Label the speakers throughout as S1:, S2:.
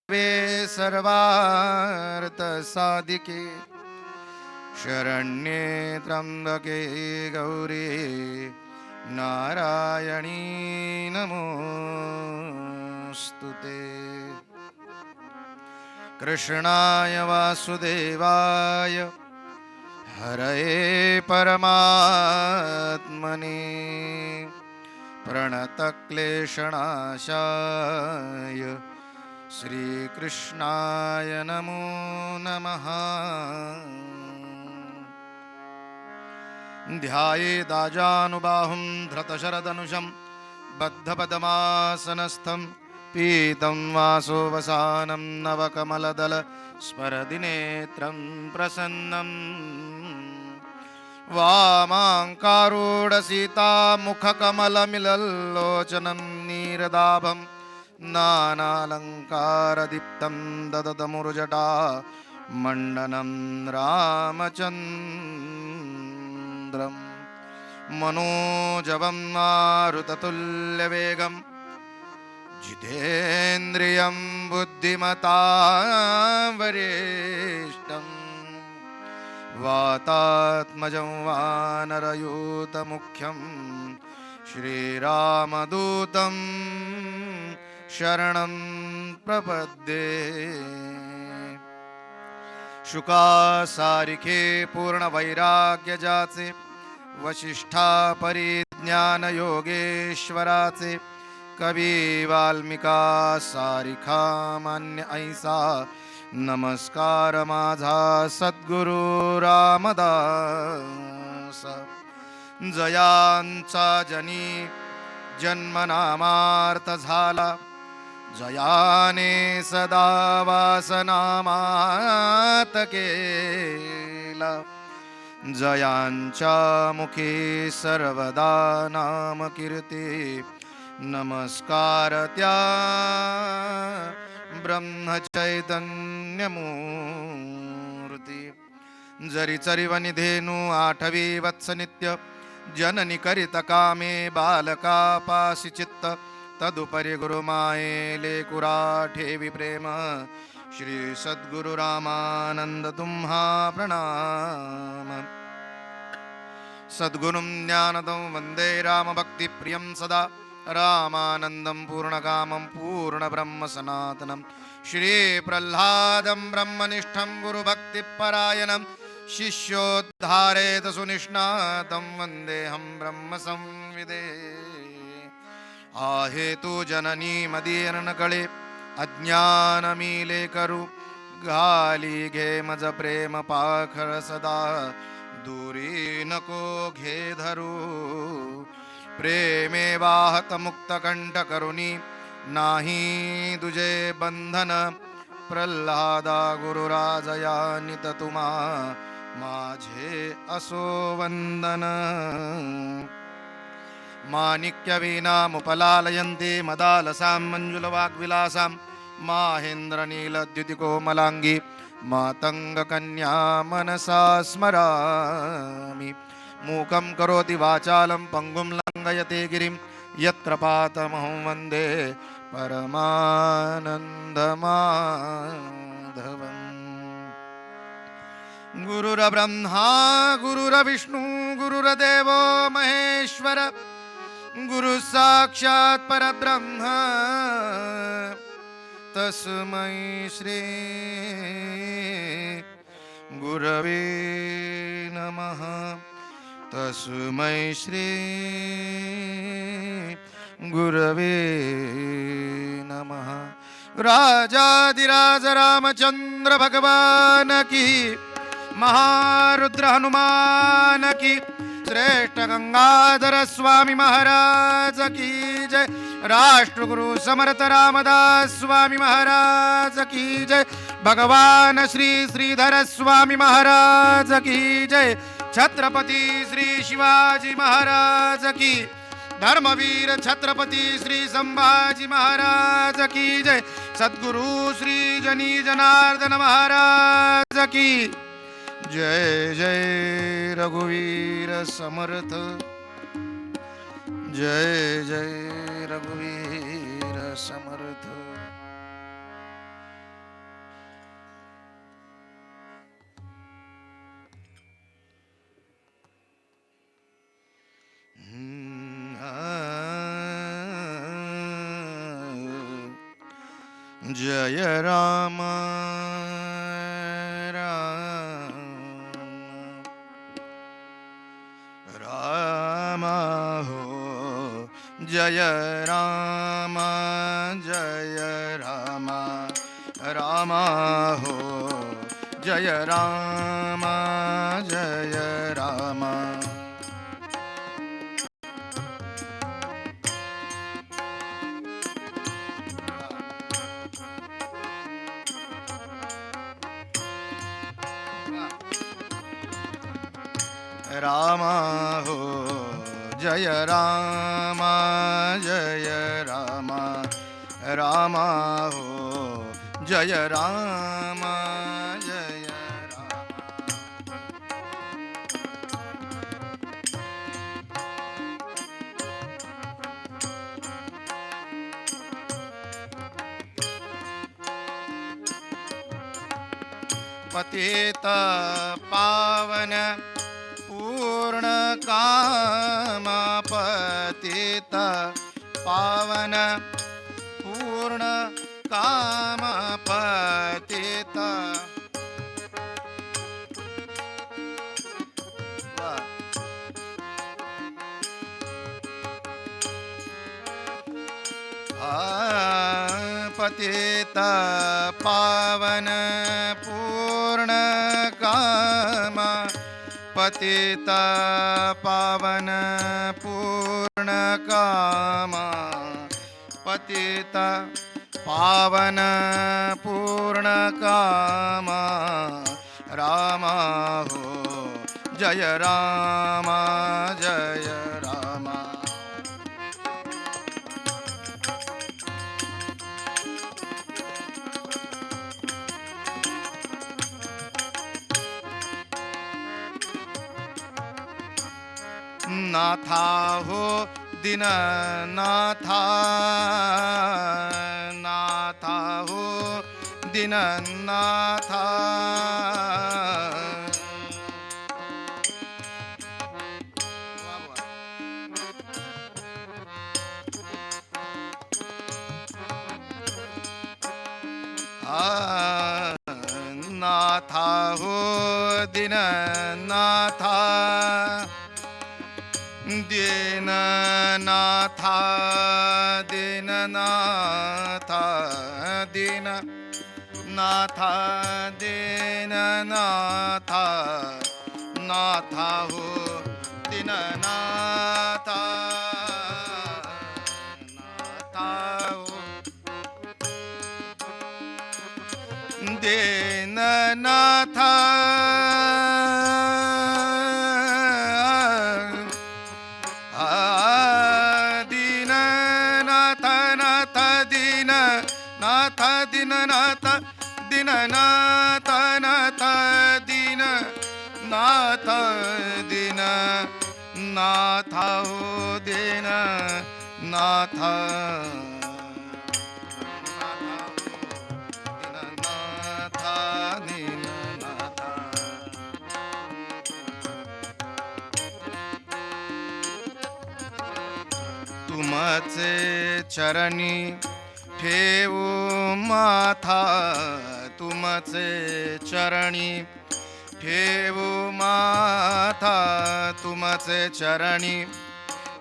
S1: वे सर्वार्थ साधिके शरण्ये त्र्यंबके गौरी नारायणी नमोस्तुते। कृष्णाय वासुदेवाय हरये परमात्मने प्रणतक्लेशनाशाय श्रीकृष्णाय नमो नमः। ध्यायेदाजानुबाहुं धृतशरदनुजं बद्धपद्मासनस्थं पीतं वासोवसानं नवकमलदल स्मरदिनेत्रं प्रसन्नं वामाङ्कारूढसीतामुखकमलमिलल्लोचनं नीरदाभं नानालङ्कारदीप्तं ददतमुरुजटा मण्डनं रामचन्द्रं मनोजवं मारुततुल्यवेगं जितेन्द्रियं बुद्धिमतां वरिष्ठं वातात्मजं वानरयूतमुख्यं श्रीरामदूतं शरणं प्रपद्ये। शुकासारिखे पूर्णवैराग्यजाचे वसिष्ठा परिज्ञान योगेश्वराचे कवी वाल्मिका सारिखा मान्य ऐसा नमस्कार माझा सद्गुरु रामदास। जयांचा जनी जन्मनामार्थ झाला जयाने सदा वासनामात केला जयांच्या मुखी सर्वदा नाम कीर्ती नमस्कार त्या ब्रह्मचैतन्यमूर्ती। जरी चरिवनि धेनु आठवी वत्स नित्य जननी करित कामे बालका पासी चित्त तदुपरि गुरुमाये लेकुरा ठेवी प्रेम। श्री सद्गुरु रामानंद तुम्हा प्रणाम। सद्गुरुं ज्ञानदं वन्दे रामभक्तिप्रियं सदा रामानन्दं पूर्णकामं पूर्णब्रह्म सनातनं। श्रीप्रह्लादं ब्रह्मनिष्ठं गुरुभक्तिपरायणं शिष्योद्धारेत सुनिष्णातं वन्देऽहं ब्रह्मसंविदे। आहे तू जननी मदीयर्णकळे अज्ञानमीले करू घाली घे मज प्रेम पाखर सदा दूरी नको घे धरू। प्रेमे वाहत मुक्त कंठ करुणी नाही तुझे बंधन प्रल्हादा गुरुराजया नित तुमा माझे असो वंदन। माणिक्यवीणामुपलालयन्ते मदालसां मञ्जुलवाग्विलासां माहेन्द्रनीलद्युतिकोमलाङ्गी मातङ्गकन्या मनसा स्मरामि। मूकं करोति वाचालं पङ्गुं लङ्घयते गिरिं यत्कृपातमहं वन्दे परमानन्दमाधवम्। गुरुर्ब्रह्मा गुरुर्विष्णु गुरुर्देवो महेश्वर गुरु साक्षात् परब्रह्म तस्मै श्री गुरवे नमः। तस्मै श्री गुरवे नमः। राजाधिराज रामचंद्र भगवान की महारुद्र हनुमान की श्रेष्ठ गंगाधर स्वामी महाराज की जय। राष्ट्रगुरु समर्थ रामदास स्वामी महाराज की जय। भगवान श्री श्रीधर स्वामी महाराज की जय। छत्रपति श्री शिवाजी महाराज की धर्मवीर छत्रपति श्री संभाजी महाराज की जय। सद्गुरु श्री जनी जनार्दन महाराज की जय। जय रघुवीर समर्थ जय जय रघुवीर समर्थ। जय राम राम राम हो जय राम राम हो जय राम राम हो जय राम राम हो जय राम पतित पावन पूर्ण काम पतित पावन पूर्ण काम पतित पतित पावन पूर्ण काम पतित पावन पूर्ण काम पतित पावन पूर्ण काम राम हो जय राम नाथा हो दीननाथा नाथा हो दीननाथा नाथा हो दीननाथा दीननाथा दीननाथा दीननाथा दीननाथा नाथा हो दीननाथा नाथा हो दीननाथा दीननाथ दीननाथ नाथ दीननाथ दीननाथ हो दीननाथ दीननाथ तुमचे चरणी ठेवू माथा तुमचे चरणी ठेवू माथा तुमचे चरणी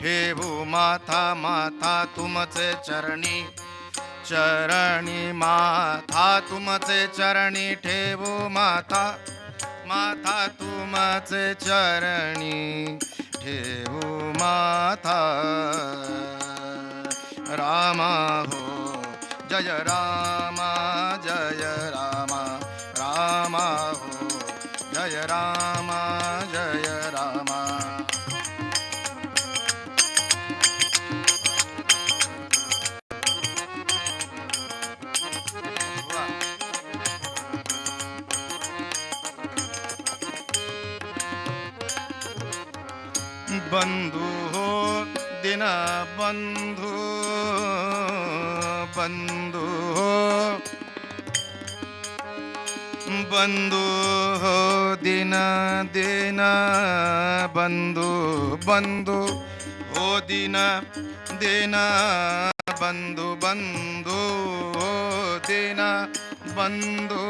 S1: ठेवू माथा माथा तुमचे चरणी चरणी माथा तुमचे चरणी ठेवू माथा माथा तुमचे चरणी ठेवू माथा राम हो जय राम राम हो जय राम बंधु हो दिन बंधु बंधु हो बंधु हो दिन दिन बंधु बंधु हो दिन दिन बंधु बंधु हो दिन बंधू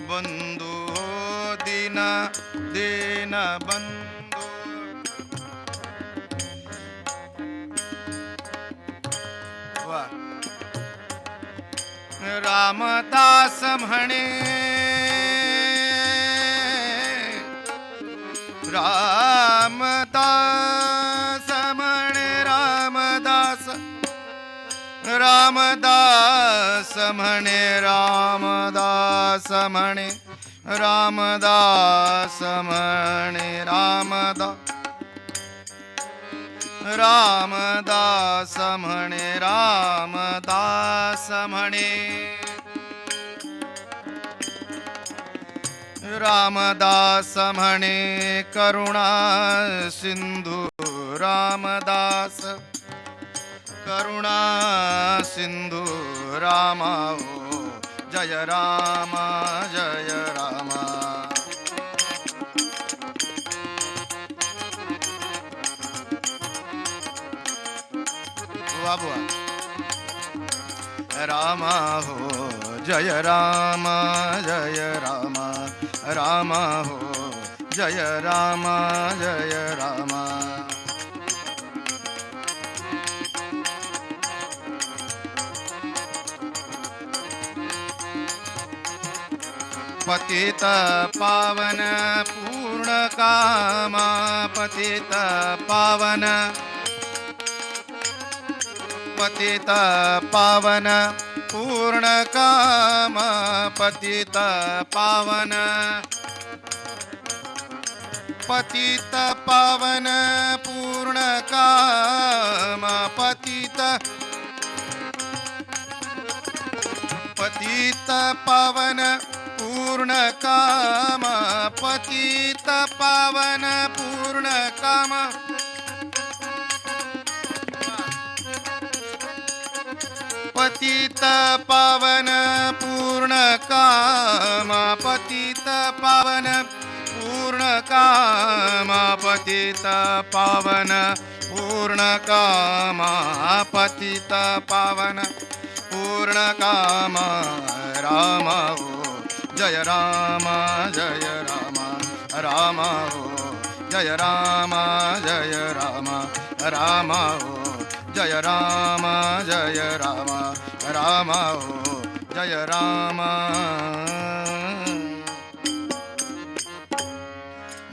S1: बंधू हो दीन दीन बंधू. वा. रामदास म्हणे रामदास म्हणे रामदास रामदास म्हणे रामदास म्हणे रामदास म्हणे रामदास म्हणे रामदास म्हणे रामदास म्हणे करुणा सिंधू रामदास करुणा सिंधू रामा हो जय राम जय राम. बाबा रामा हो जय राम जय राम रामा हो जय राम जय राम. पतित पावन पूर्ण कामा पतित पावन पतित पावन पूर्ण काम पतित पावन पतित पावन पूर्ण काम पतित पतित पावन पूर्ण काम पतित पावन पूर्ण काम पतित पावन पूर्ण काम पतित पावन पूर्ण काम पतित पावन पूर्ण काम पतित पावन पूर्ण काम राम हो जय राम जय राम राम हो जय राम जय राम राम हो जय राम जय राम राम हो जय राम.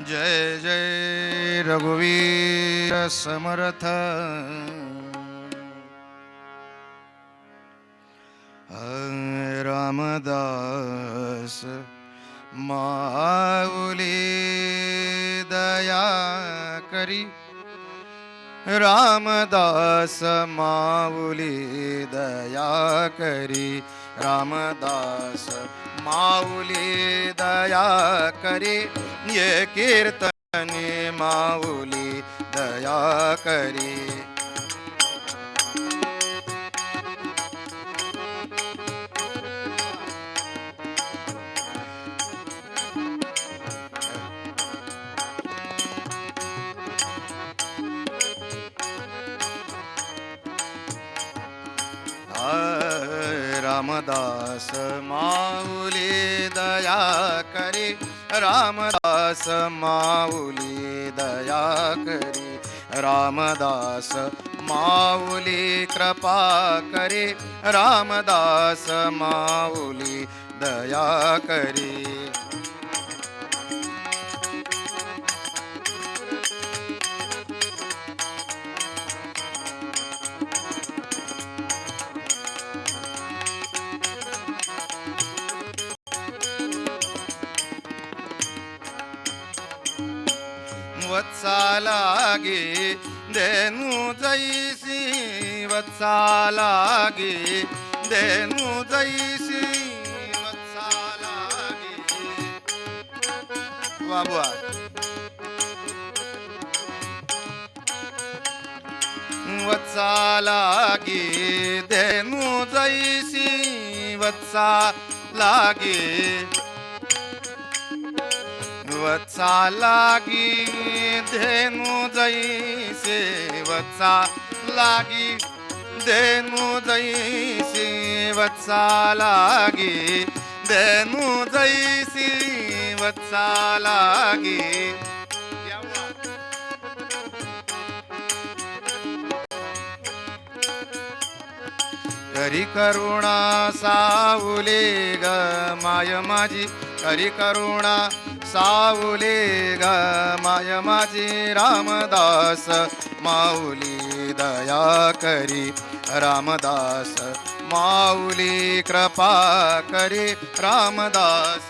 S1: जय जय रघुवीर समर्थ. रामदास माऊली दया करी रामदास माऊली दया करी रामदास माऊली दया करी ये कीर्तने माऊली दया करी. रामदास माऊली दया करी रामदास माऊली दया करी रामदास माऊली कृपा करी रामदास माऊली दया करी. वत्सालागे देनु जैसी वत्सालागे देनु जैसी वत्सालागे. बाबा वत्सालागे देनु जैसी वत्सालागे वत्सालागी धेनु जैसे वत्सालागी धेनु जैसे वत्सा लागी देनु जैसी वत्सा लागी. करी करुणा सावले ग माय माझी, करी करुणा सावले ग माय माझी. रामदास माऊली दया करी, रामदास माऊली कृपा करी. रामदास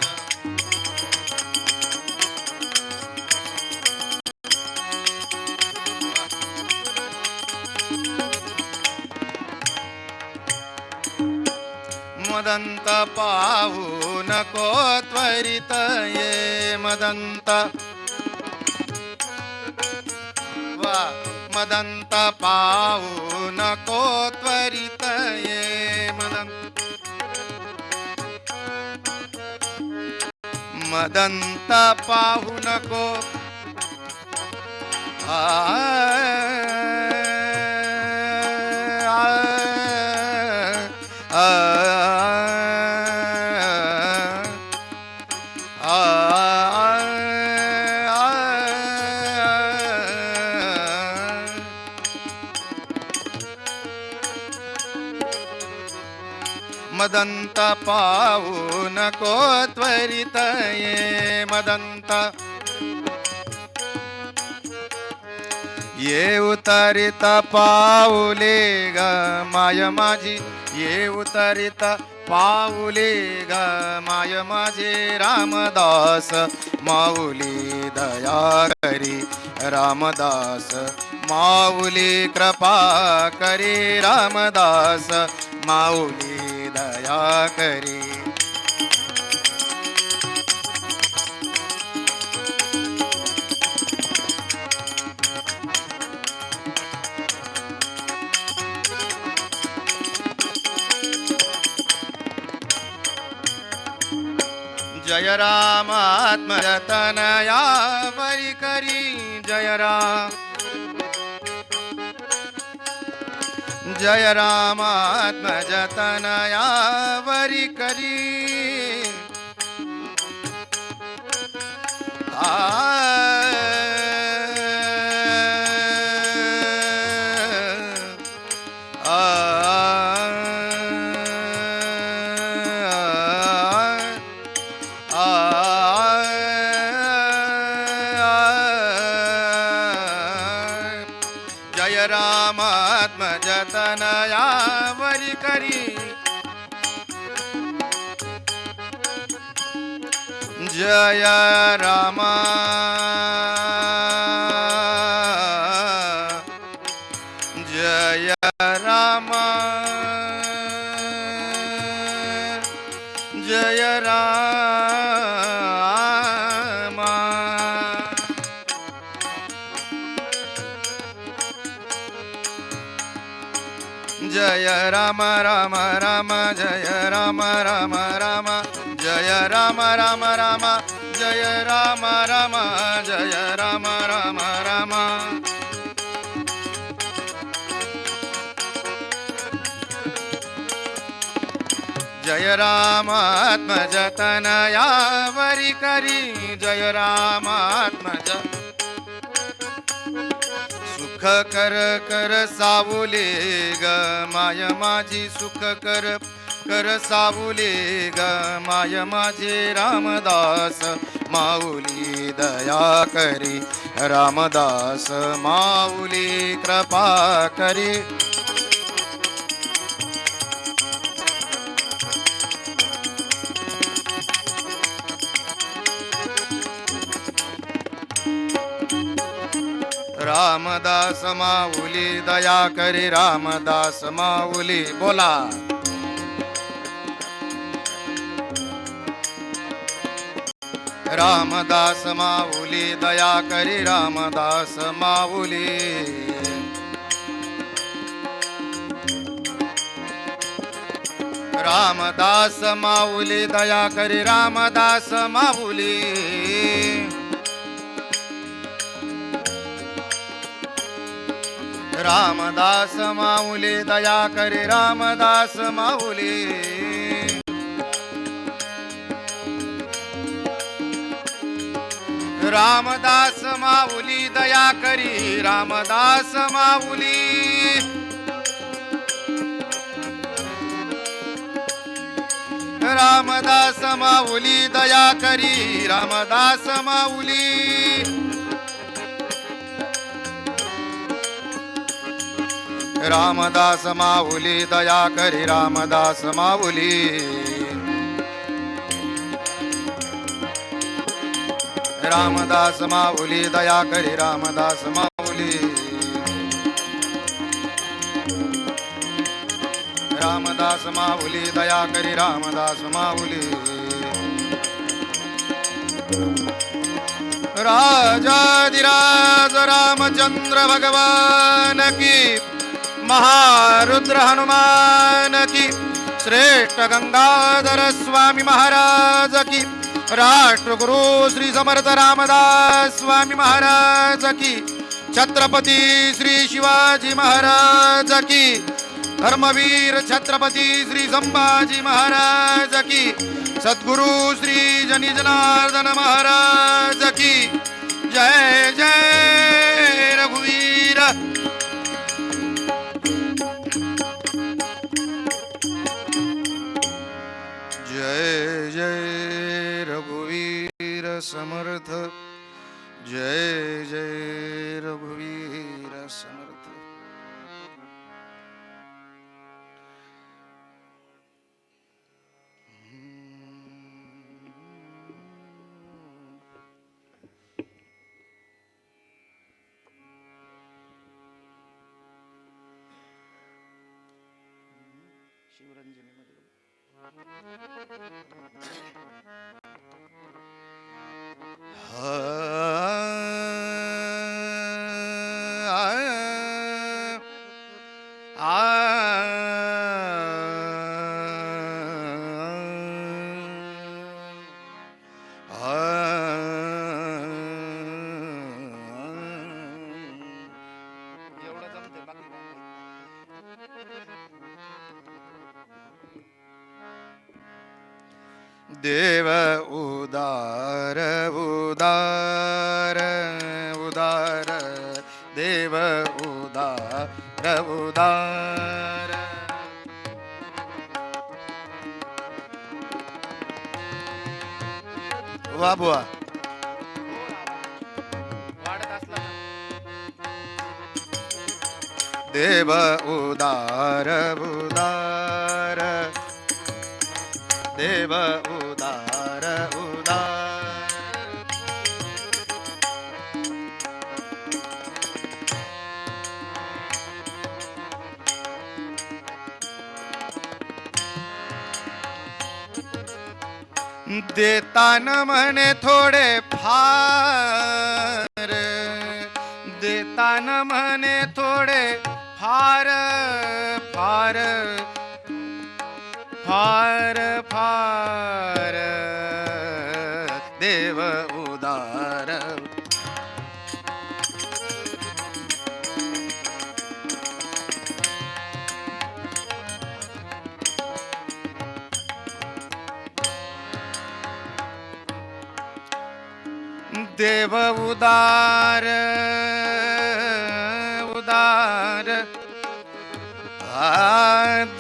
S1: मदंत पाहू नको त्वरित ये मदंत वा मदंत पाहू नको त्वरित ये मदंत पाहू नको मदंत पाहू नको त्वरित ये मदंत ये उतरित पाऊले ग माय माझी, ये उतरित पाऊले ग माय माझे. रामदास माऊली दया करी, रामदास माऊली कृपा करी. रामदास माऊली दया करी. जय राम आत्मरतनया वरी करी. जय राम जय राम आत्मजतनया वरी करी. जय राम आत्मजतनया वरी करी. जय राम जय राम जय राम. जय राम राम राम जय राम राम राम जय राम राम राम जय राम राम जय राम राम राम. जय राम आत्मजतनया वरी करी. जय राम आत्मज सुख कर कर सावले ग माय माझी, सुख कर कर सावले ग माय माझे. रामदास माऊली दया करी, रामदास माऊली कृपा करी. रामदास माऊली दया करी, रामदास माऊली बोला. रामदास माऊली दया करी, रामदास माऊली. रामदास माऊली दया करी, रामदास माऊली. रामदास माऊली दया करी रामदास माऊली रामदास माऊली दया करी रामदास माऊली रामदास माऊली दया करी रामदास माऊली रामदास माऊली दया करी रामदास माऊली रामदास माऊली दया करी रामदास माऊली रामदास माऊली दया करी रामदास माऊली राजाधिराज रामचंद्र भगवान की महारुद्र हनुमान की श्रेष्ठ गंगाधर स्वामी महाराज की राष्ट्रगुरु श्री समर्थ रामदास स्वामी महाराज की छत्रपति श्री शिवाजी महाराज की धर्मवीर छत्रपति श्री संभाजी महाराज की सद्गुरु श्री जनी जनार्दन महाराज की जय जय रघुवीर जय जय रघुवीर समर्थ जय जय रघुवीर समर्थ शिवरंजनी मध्ये देव उदार उदार उदार देव उदार उदार वा बुवा देव उदार उदार देव उदार उदार देतान म्हणे थोडे फार देतान म्हणे थोडे फार फार फार फार देव उदार देव उदार उदार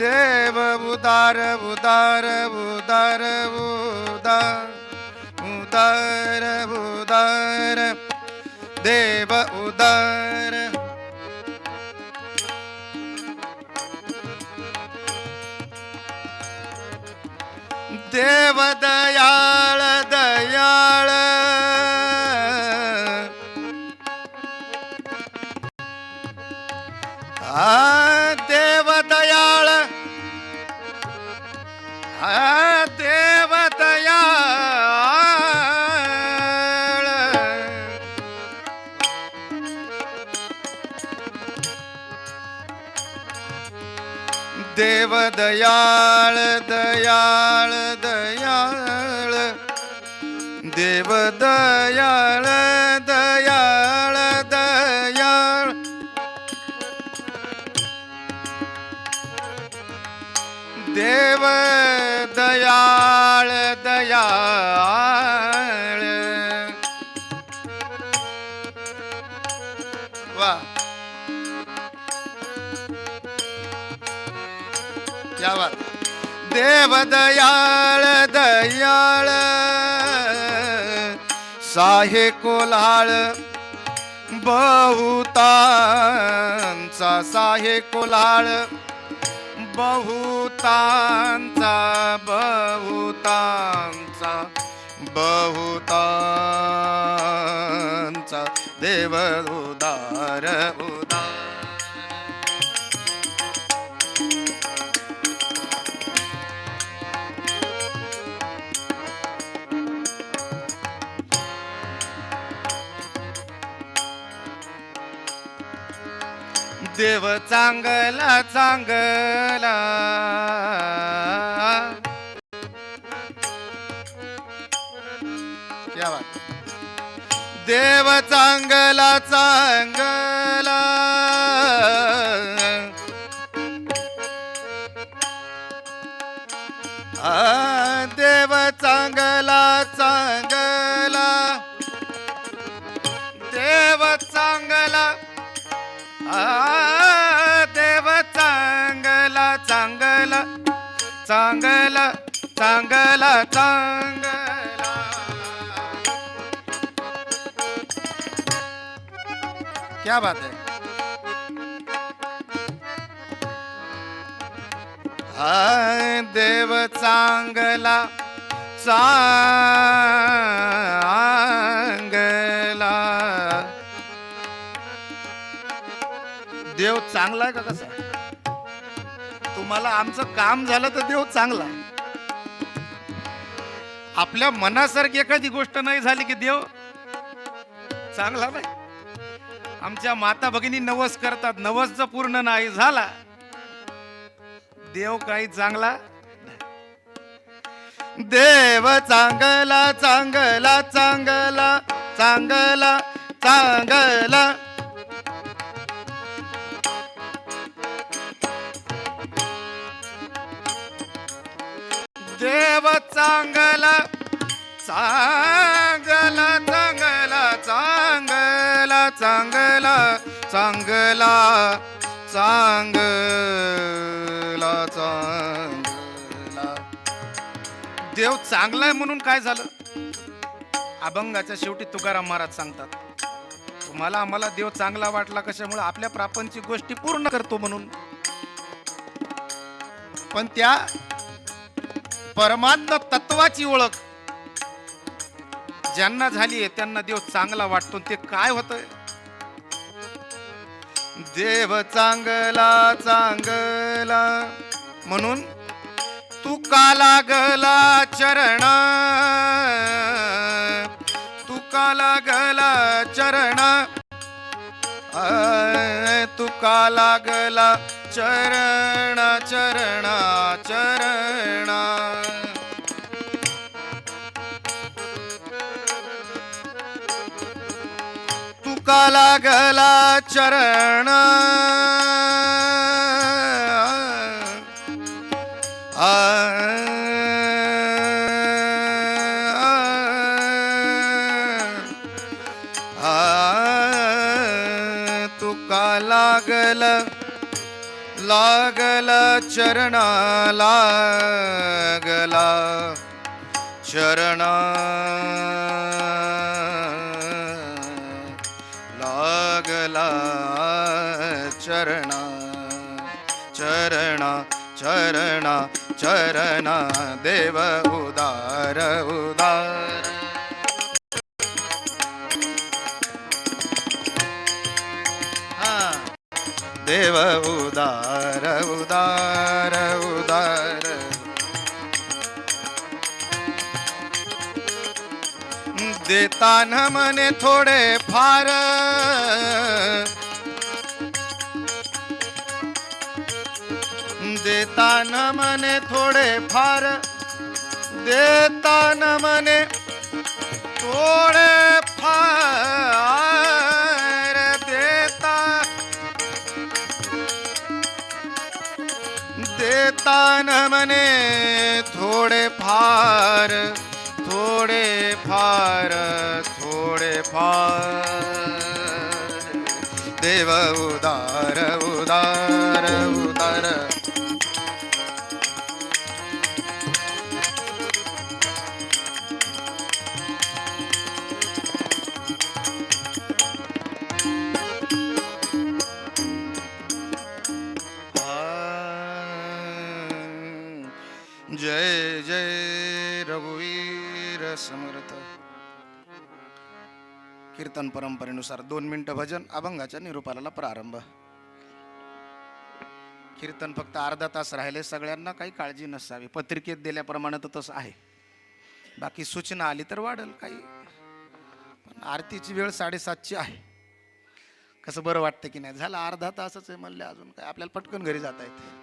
S1: देव उदार उदार उदार उदार उदार उदार देव उदार देव दयाळ दयाळ देव दयाळ देव दयाळ देव दयाळ दयाळ दयाळ देव दयाळ दयाळ दयाळ देव दयाळ दयाळ वा क्या बात देव दयाळ दयाळ साहे कोल्हाळ बहुतांचा साहे कोल्हाळ बहुतांचा बहुतांचा बहुतांचा देव उदार उदार देव चांगला चांगला क्या बात देव चांगला चांगला देव चांगला चांगला देव चांगला देव चांगला चांगला चांगला चांगला चांगला क्या बात है देव चांगला चांगला देव चांगला आहे का कसा तुम्हाला आमचं काम झालं तर देव चांगला आहे आपल्या मनासारखी एखादी गोष्ट नाही झाली की देव चांगला नाही आमच्या माता भगिनी नवस करतात नवस जर पूर्ण नाही झाला देव काही चांगला देव चांगला चांगला चांगला चांगला चांगला देव चांगला चांगला चांगला चांगला चांगला चांगला चांगला चांगला देव चांगला आहे म्हणून काय झालं अभंगाच्या शेवटी तुकाराम महाराज सांगतात तुम्हाला आम्हाला देव चांगला वाटला कशामुळे आपल्या प्रापंचिक गोष्टी पूर्ण करतो म्हणून पण त्या परमात्म तत्वाची ओळख ज्यांना झाली आहे त्यांना देव चांगला वाटतो ते काय होतंय देव चांगला चांगला म्हणून तुका लागला चरण तुका लागला चरण तुका लागला चरण चरण चरण तुका लागला चरण तुका लागल लागला चरण लागला चरण लागला चरण चरण चरण चरण देव उदार उदार देव उदार उदार उदार देताना मने थोडे फार देताना मने थोडे फार देताना मने थोडे फार देता तान मने थोडे फार थोडे फार थोडे फार देव उदार उदार उदार जय जय रघुवीर समर्थ. कीर्तन परंपरेनुसार 2 मिनिटं भजन, अभंगाच्या निरूपाला प्रारंभ. कीर्तन फक्त अर्धा तास राहिले. सगळ्यांना काही काळजी नसावी. पत्रिकेत दिल्याप्रमाणे तर तसं आहे. बाकी सूचना आली तर वाढेल काही. पण आरतीची वेळ 7:30ची आहे. कसं बरं वाटतं की नाही. झालं अर्धा तासच आहे म्हणले, अजून काय आपल्याला पटकन घरी जाता येते.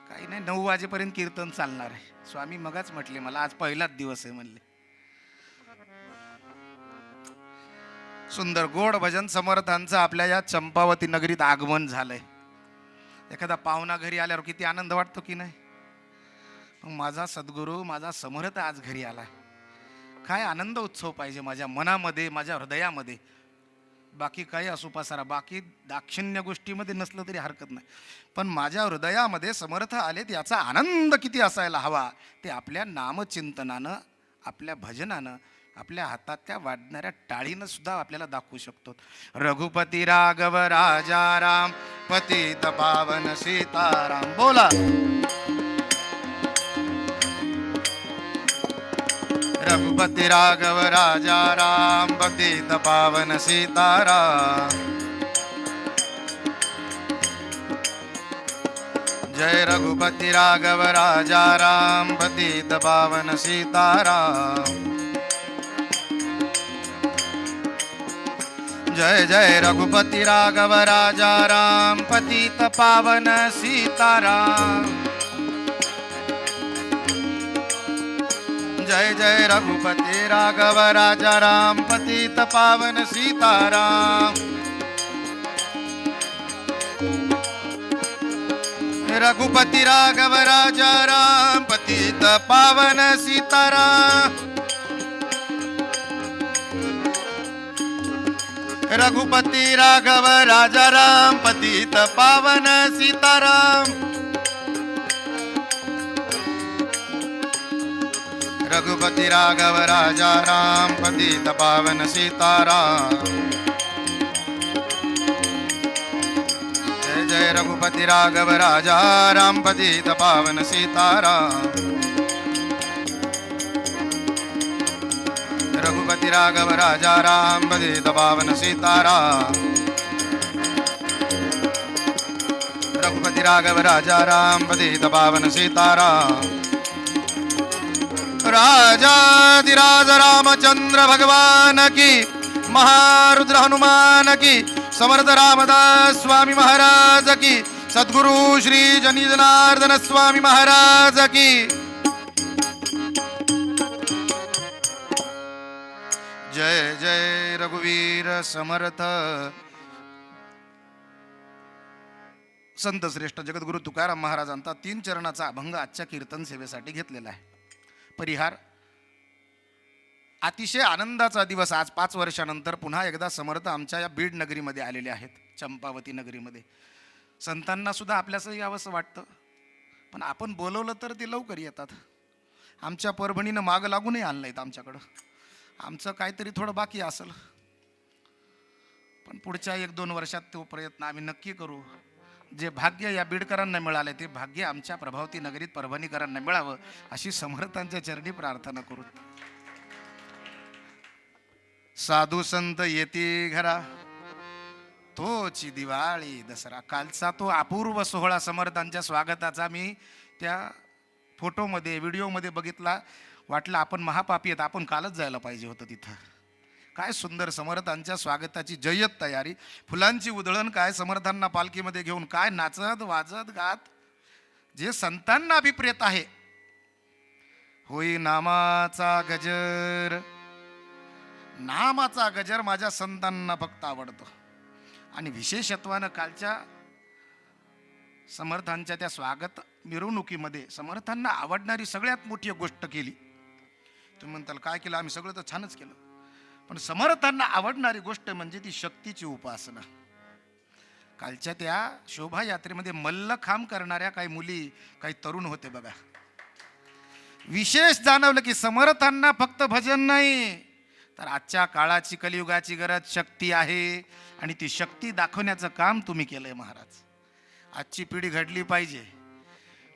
S1: काही नाही, 9 वाजेपर्यंत कीर्तन चालणार आहे. स्वामी मगाच म्हटले मला, आज पहिलाच दिवस आहे म्हणले. सुंदर गोड भजन समर्थांचं आपल्या या चंपावती नगरीत आगमन झालंय. एखादा पाहुणा घरी आल्यावर किती आनंद वाटतो की नाही. माझा सद्गुरू, माझा समर्थ आज घरी आलाय. काय आनंद उत्सव पाहिजे माझ्या मनामध्ये, माझ्या हृदयामध्ये. बाकी काही असू पसारा, बाकी दाक्षिण्य गोष्टीमध्ये नसलं तरी हरकत नाही, पण माझ्या हृदयामध्ये समर्थ आलेत याचा आनंद किती असायला हवा. ते आपल्या नामचिंतनानं, आपल्या भजनानं, आपल्या हातात त्या वाजणाऱ्या टाळीनं सुद्धा आपल्याला दाखवू शकतो. रघुपती राघव राजा राम पतित पावन सीताराम. बोला. रघुपती राघव राजा राम पतित पावन सीताराम. जय रघुपती राघव राजा राम पतित पावन सीताराम. जय जय रघुपती राघव राजा राम पतित पावन सीताराम. जय जय रघुपति राघव राजा राम पतित पावन सीताराम. रघुपति राघव राजा राम पतित पावन सीताराम. रघुपति राघव राजा राम पतित पावन सीताराम. रघुपति राघव राजा राम पतित पावन सीताराम. जय जय रघुपति राघव राजा राम पतित पावन सीताराम. रघुपति राघव राजा राम पतित पावन सीताराम. रघुपति राघव राजा राम पतित पावन सीताराम. राजाधिराज रामचंद्र भगवान की, महारुद्र हनुमान की, समर्थ रामदास स्वामी महाराज की, सद्गुरु श्री जनी जनार्दन स्वामी महाराज की. जय जय रघुवीर समर्थ. संत श्रेष्ठ जगद्गुरु तुकाराम महाराजांचा 3 चरणाचा अभंग आजच्या कीर्तन सेवेसाठी घेतलेला आहे. परिहार. अतिशय आनंदाचा दिवस. आज 5 वर्षानंतर पुन्हा एकदा समर्थ आमच्या या बीड नगरीमध्ये आलेले आहेत, चंपावती नगरीमध्ये. संतांना सुद्धा आपल्यासही यावंसं वाटतं, पण आपण बोलवलं तर ते लवकर येतात. आमच्या परभणीनं मागं लागूनही आलं नाहीत आमच्याकडं. आमचं काहीतरी थोडं बाकी असेल, पण पुढच्या 1-2 वर्षात तो प्रयत्न आम्ही नक्की करू. जे भाग्य या बीडकरांना मिळाले ते भाग्य आमच्या प्रभावती नगरीत परभणीकरांना मिळावं अशी समर्थांच्या चरणी प्रार्थना करू. साधू संत येती घरा, तोची दिवाळी दसरा. कालचा तो अपूर्व सोहळा समर्थांच्या स्वागताचा मी त्या फोटोमध्ये, व्हिडिओमध्ये बघितला. वाटलं आपण महापापी आहेत, आपण कालच जायला पाहिजे होतं तिथं. काय सुंदर समर्थांच्या स्वागताची जय्यत तयारी. फुलांची उधळण काय समर्थांना पालखीमध्ये घेऊन, काय नाचत वाजत गात. जे संतांना अभिप्रेत आहे. होई नामाचा गजर. नामाचा गजर माझ्या संतांना फक्त आवडतो. आणि विशेषत्वानं कालच्या
S2: समर्थांच्या त्या स्वागत मिरवणुकीमध्ये समर्थांना आवडणारी सगळ्यात मोठी गोष्ट केली. तुम्ही म्हणताल काय केलं? आम्ही सगळं तर छानच केलं, पण समर्थांना आवडणारी गोष्ट म्हणजे ती शक्तीची उपासना. कालच्या त्या शोभायात्रेमध्ये मल्लखांब करणाऱ्या काही मुली, काही तरुण होते बघा. विशेष जाणवलं की समर्थांना फक्त भजन नाही, तर आजच्या काळाची, कलियुगाची गरज शक्ती आहे, आणि ती शक्ती दाखवण्याचं काम तुम्ही केलंय महाराज. आजची पिढी घडली पाहिजे.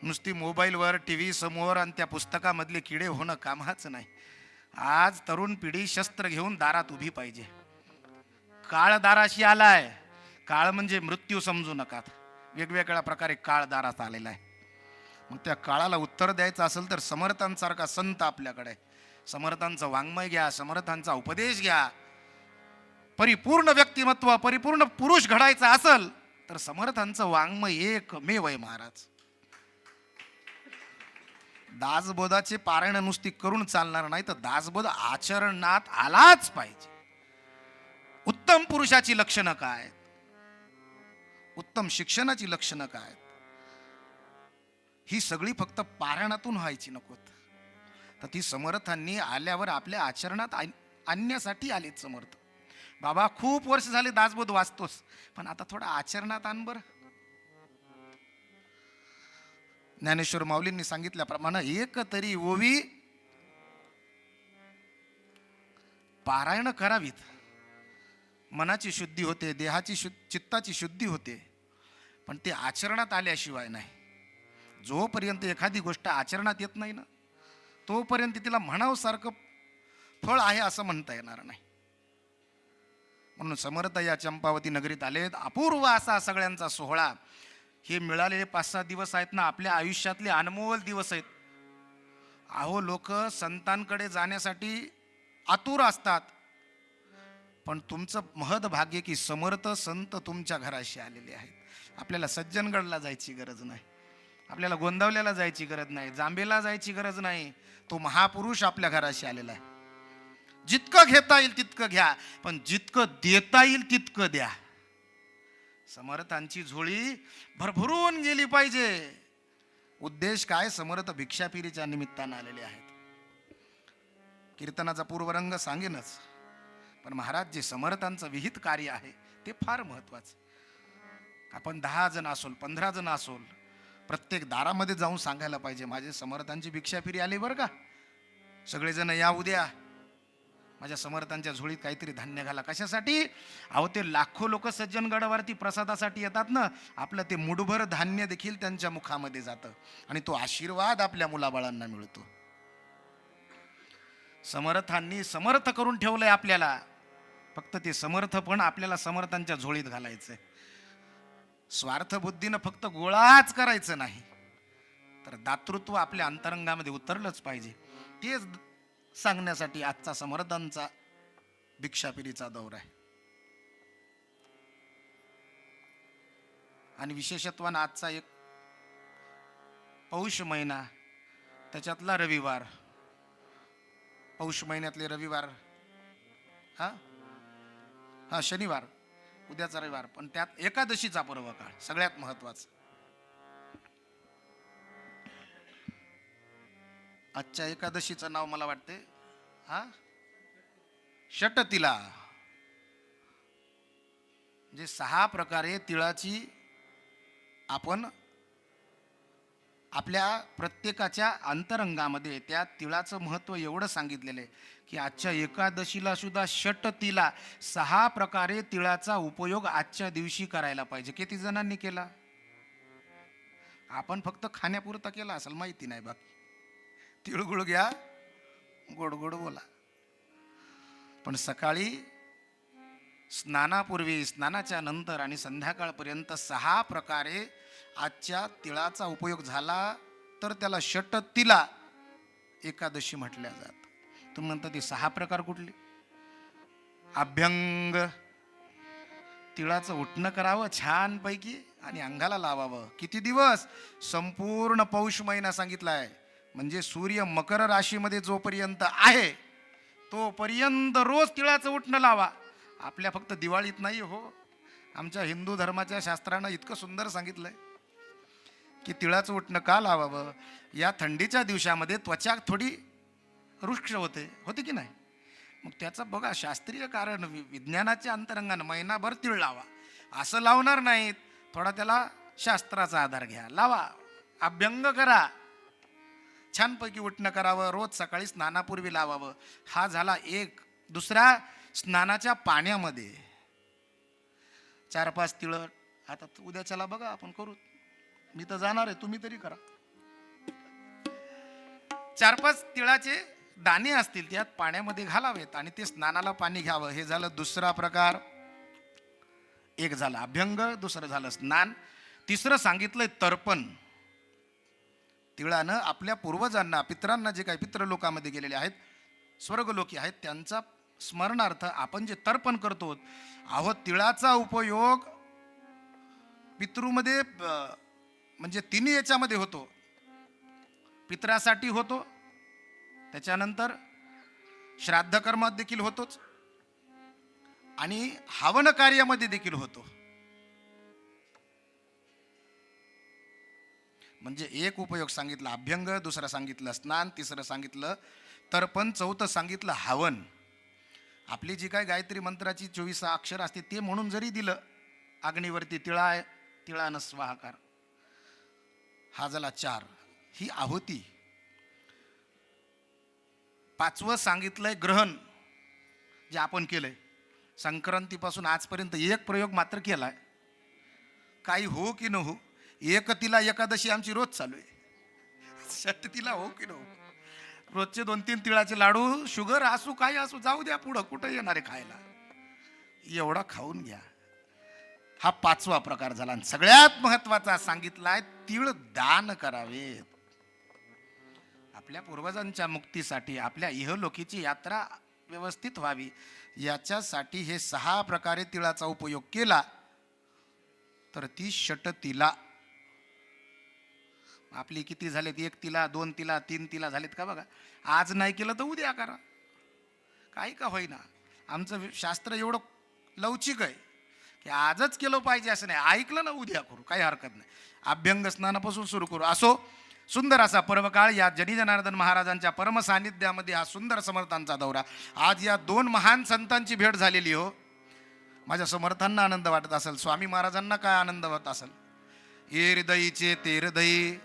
S2: नुसती मोबाईलवर, टी व्ही समोर आणि त्या पुस्तकामधले किडे होणं कामाचं नाही. आज तरुण पिढी शस्त्र घेऊन दारात उभी पाहिजे. काळ दाराशी आलाय. काळ म्हणजे मृत्यू समजू नका. वेगवेगळ्या प्रकारे काळ दारात आलेला आहे. मग त्या काळाला उत्तर द्यायचं असेल तर समर्थांसारखा संत आपल्याकडे, समर्थांचं वाङ्मय घ्या, समर्थांचा उपदेश घ्या. परिपूर्ण व्यक्तिमत्व, परिपूर्ण पुरुष घडायचा असेल तर समर्थांचं वाङ्मय एकमेव आहे महाराज. दासबोधाचे पारायण नुसती करून चालणार नाही, तर दासबोध आचरणात आलाच पाहिजे. उत्तम पुरुषाची लक्षणं काय? उत्तम शिक्षणाची लक्षणं काय? ही सगळी फक्त पारायणातून व्हायची नकोत, तर ती समर्थांनी आल्यावर आपल्या आचरणात आणण्यासाठी आलेत समर्थ. बाबा खूप वर्ष झाले दासबोध वाचतोस, पण आता थोडा आचरणात आण बरं. ज्ञानेश्वर माऊलींनी सांगितल्याप्रमाणे एक तरी ओवी पारायण करावीत. मनाची शुद्धी होते, देहाची चित्ताची शुद्धी होते, पण ते आचरणात आल्याशिवाय नाही. जोपर्यंत एखादी गोष्ट आचरणात येत नाही ना, तोपर्यंत तिला म्हणावसारखं फळ आहे असं म्हणता येणार नाही. म्हणून समर्थ या चंपावती नगरीत आलेत. अपूर्व असा सगळ्यांचा सोहळा. हे मिळालेले 5-6 दिवस आहेत ना, आपल्या आयुष्यातले अनमोल दिवस आहेत. अहो, लोक संतांकडे जाण्यासाठी आतुर असतात, पण तुमचं महद भाग्य की समर्थ संत तुमच्या घराशी आलेले आहेत. आपल्याला सज्जनगडला जायची गरज नाही, आपल्याला गोंदावल्याला जायची गरज नाही, जांबेला जायची गरज नाही. तो महापुरुष आपल्या घराशी आलेला आहे. जितकं घेता येईल तितकं घ्या, पण जितकं देता येईल तितकं द्या. समर्थांची झोळी भरभरून गेली पाहिजे. उद्देश काय? समर्थ भिक्षापिरीच्या निमित्तानं आलेले आहेत. कीर्तनाचा पूर्वरंग सांगेनच, पण महाराज जे समर्थांचं विहित कार्य आहे ते फार महत्वाचं. आपण 10 जण असोल, 15 जण असोल, प्रत्येक दारामध्ये जाऊन सांगायला पाहिजे, माझे समर्थांची भिक्षापिरी आली बरं का, सगळेजण या उद्या, माझ्या समर्थांच्या झोळीत काहीतरी धान्य घाला. कशासाठी? अहो, ते लाखो लोक सज्जनगडावरती प्रसादासाठी येतात ना, आपलं ते मुठभर धान्य देखील त्यांच्या मुखामध्ये जातं, आणि तो आशीर्वाद आपल्या मुलाबाळांना मिळतो. समर्थांनी समर्थ करून ठेवलंय आपल्याला, फक्त ते समर्थपण आपल्याला समर्थांच्या झोळीत घालायचंय. स्वार्थ बुद्धीनं फक्त गोळाच करायचं नाही, तर दातृत्व आपल्या अंतरंगामध्ये उतरलंच पाहिजे. तेच सांगण्यासाठी आजचा समर्थांचा भिक्षापिरीचा दौरा आहे. आणि विशेषत्वानं आजचा एक पौष महिना, त्याच्यातला रविवार, पौष महिन्यातले रविवार, हा शनिवार, उद्याचा रविवार, पण त्यात एकादशीचा पर्व काळ सगळ्यात महत्वाचा. आजच्या एकादशीचं नाव मला वाटते षटतिला. म्हणजे 6 प्रकारे तिळाची आपण आपल्या प्रत्येकाच्या अंतरंगामध्ये त्या तिळाचं महत्त्व एवढं सांगितलेलं आहे की आजच्या एकादशीला सुद्धा षटतिला 6 प्रकारे तिळाचा उपयोग आजच्या दिवशी करायला पाहिजे. किती जणांनी केला? आपण फक्त खाण्यापुरता केला असेल माहिती नाही, बाकी तिळगुळ घ्या, गोड गोड बोला. पण सकाळी स्नानापूर्वी, स्नानाच्या नंतर आणि संध्याकाळपर्यंत 6 प्रकारे आजच्या तिळाचा उपयोग झाला तर त्याला षटतिला एकादशी म्हटल्या जात. तुम्ही म्हणता ते 6 प्रकार कुठले? अभ्यंग, तिळाचं उठणं करावं छानपैकी आणि अंगाला लावावं. किती दिवस? संपूर्ण पौष महिना सांगितलाय. म्हणजे सूर्य मकर राशीमध्ये जोपर्यंत आहे तोपर्यंत रोज तिळाचं उठणं लावा. आपल्या फक्त दिवाळीत नाही हो, आमच्या हिंदू धर्माच्या शास्त्रानं इतकं सुंदर सांगितलंय. की तिळाचं उटणं का लावावं? या थंडीच्या दिवसामध्ये त्वचा थोडी रुक्ष होते की नाही? मग त्याचं बघा शास्त्रीय कारण, विज्ञानाच्या अंतरंगानं महिनाभर तीळ लावा असं लावणार नाहीत. थोडा त्याला शास्त्राचा आधार घ्या, लावा, अभ्यंग करा, छानपैकी उठणं करावं, रोज सकाळी स्नानापूर्वी लावावं. हा झाला एक. दुसरा, स्नानाच्या पाण्यामध्ये 4-5 तिळं. आता उद्याच्याला बघा आपण करू, मी तर जाणार आहे, तुम्ही तरी करा. 4-5 तिळाचे दाणे असतील त्यात पाण्यामध्ये घालावेत आणि ते स्नानाला पाणी घ्यावं. हे झालं दुसरा प्रकार. एक झालं अभ्यंग, दुसरं झालं स्नान, तिसरं सांगितलंय तर्पण. तिळानं आपल्या पूर्वजांना, पितरांना, जे काही पितृलोकामध्ये गेलेले आहेत, स्वर्गलोकी आहेत, त्यांचा स्मरणार्थ आपण जे तर्पण करतो, अहो तिळाचा उपयोग पितृमध्ये म्हणजे तिन्ही याच्यामध्ये होतो. पितरासाठी होतो, त्याच्यानंतर श्राद्ध कर्मात देखील होतोच आणि हवन कार्यामध्ये देखील होतो. म्हणजे एक उपयोग सांगितला अभ्यंग, दुसरं सांगितलं स्नान, तिसरं सांगितलं तर्पण, चौथं सांगितलं हवन. आपली जी काय गायत्री मंत्राची 24 अक्षर असते ते म्हणून जरी दिलं अग्नीवरती तिळानं स्वाहाकार, हा झाला 4. ही आहुती. 5वं सांगितलंय ग्रहण, जे आपण केलंय संक्रांतीपासून आजपर्यंत एक प्रयोग मात्र केलाय, काही हो की न हो. एकतीला एकादशी आमची रोज चालू आहे, षष्टीला हो की न हो. रोजचे 2-3 तिळाचे लाडू, शुगर असू काही असू, जाऊ द्या, पुढं कुठं येणार आहे खायला, एवढा खाऊन घ्या. हा 5वा प्रकार झाला. आणि सगळ्यात महत्वाचा सांगितलाय तिळ दान करावेत. आपल्या पूर्वजांच्या मुक्तीसाठी, आपल्या इहलोकीची यात्रा व्यवस्थित व्हावी, याच्यासाठी हे 6 प्रकारे तिळाचा उपयोग केला तर ती षटतिला. आपली किती झालेत? 1 तिला, 2 तिला, 3 तिला झालेत का बघा. आज नाही केलं तर उद्या करा, काही का होईना. आमचं शास्त्र एवढं लवचिक आहे की आजच केलं पाहिजे असं नाही, ऐकलं ना उद्या करू, काही हरकत नाही. अभ्यंग स्नानापासून सुरू करू. असो, सुंदर असा पर्वकाळ या जनी जनार्दन महाराजांच्या परम सानिध्यामध्ये हा सुंदर समर्थांचा दौरा. आज या 2 महान संतांची भेट झालेली हो. माझ्या समर्थांना आनंद वाटत असेल, स्वामी महाराजांना काय आनंद होत असेल. ये हृदयीचे ते हृदयी,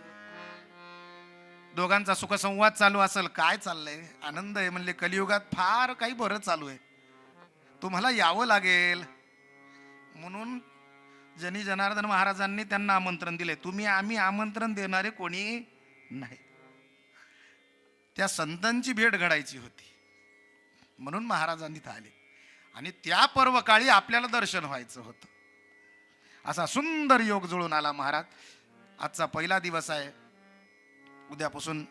S2: दोघांचा सुखसंवाद चालू असेल. काय चाललंय? आनंद आहे. म्हणले कलियुगात फार काही बरं चालू आहे, तुम्हाला यावं लागेल. म्हणून जनी जनार्दन महाराजांनी त्यांना आमंत्रण दिले. आम्ही आमंत्रण देणारे कोणी नाही, त्या संतांची भेट घडायची होती म्हणून महाराजांनी इथं आले आणि त्या पर्वकाळी आपल्याला दर्शन व्हायचं होतं. असा सुंदर योग जुळून आला महाराज. आजचा पहिला दिवस आहे, उद्यापासून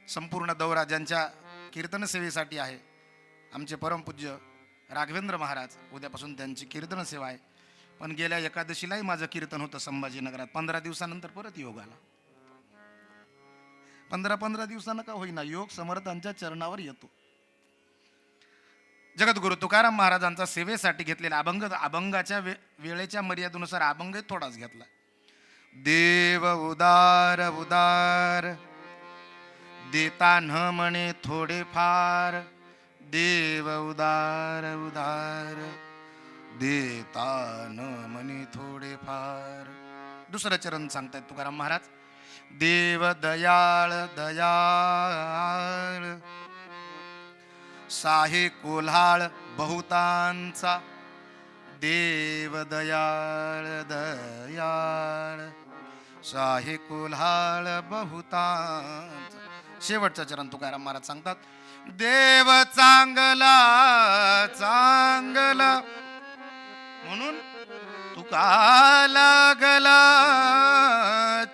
S2: संपूर्ण दौरा ज्यांच्या कीर्तन सेवेसाठी आहे, आमचे परमपूज्य राघवेंद्र महाराज, उद्यापासून त्यांची कीर्तन सेवा आहे. पण गेल्या एकादशीलाही माझं कीर्तन होतं संभाजीनगरात. 15 दिवसानंतर परत योग आला. 15 दिवसानं का होईना, योग समर्थांच्या चरणावर येतो. जगद्गुरु तुकाराम महाराजांचा सेवेसाठी घेतलेला अभंगाच्या वेळेच्या मर्यादेनुसार अभंग थोडाच घेतला. देव उदार उदार, देता न म्हणे थोडे फार. देव उदार उदार, देता न म्हणे थोडे फार. दुसरं चरण सांगतायत तुकाराम महाराज. देव दयाळ दयाळ, साहे कोल्हाळ बहुतांचा. देव दयाळ दयाळ, साहे कोल्हाळ बहुतांचा. शेवटचं चरण तुकाराम महाराज सांगतात. देव चांगला चांगला, म्हणून तुका लागला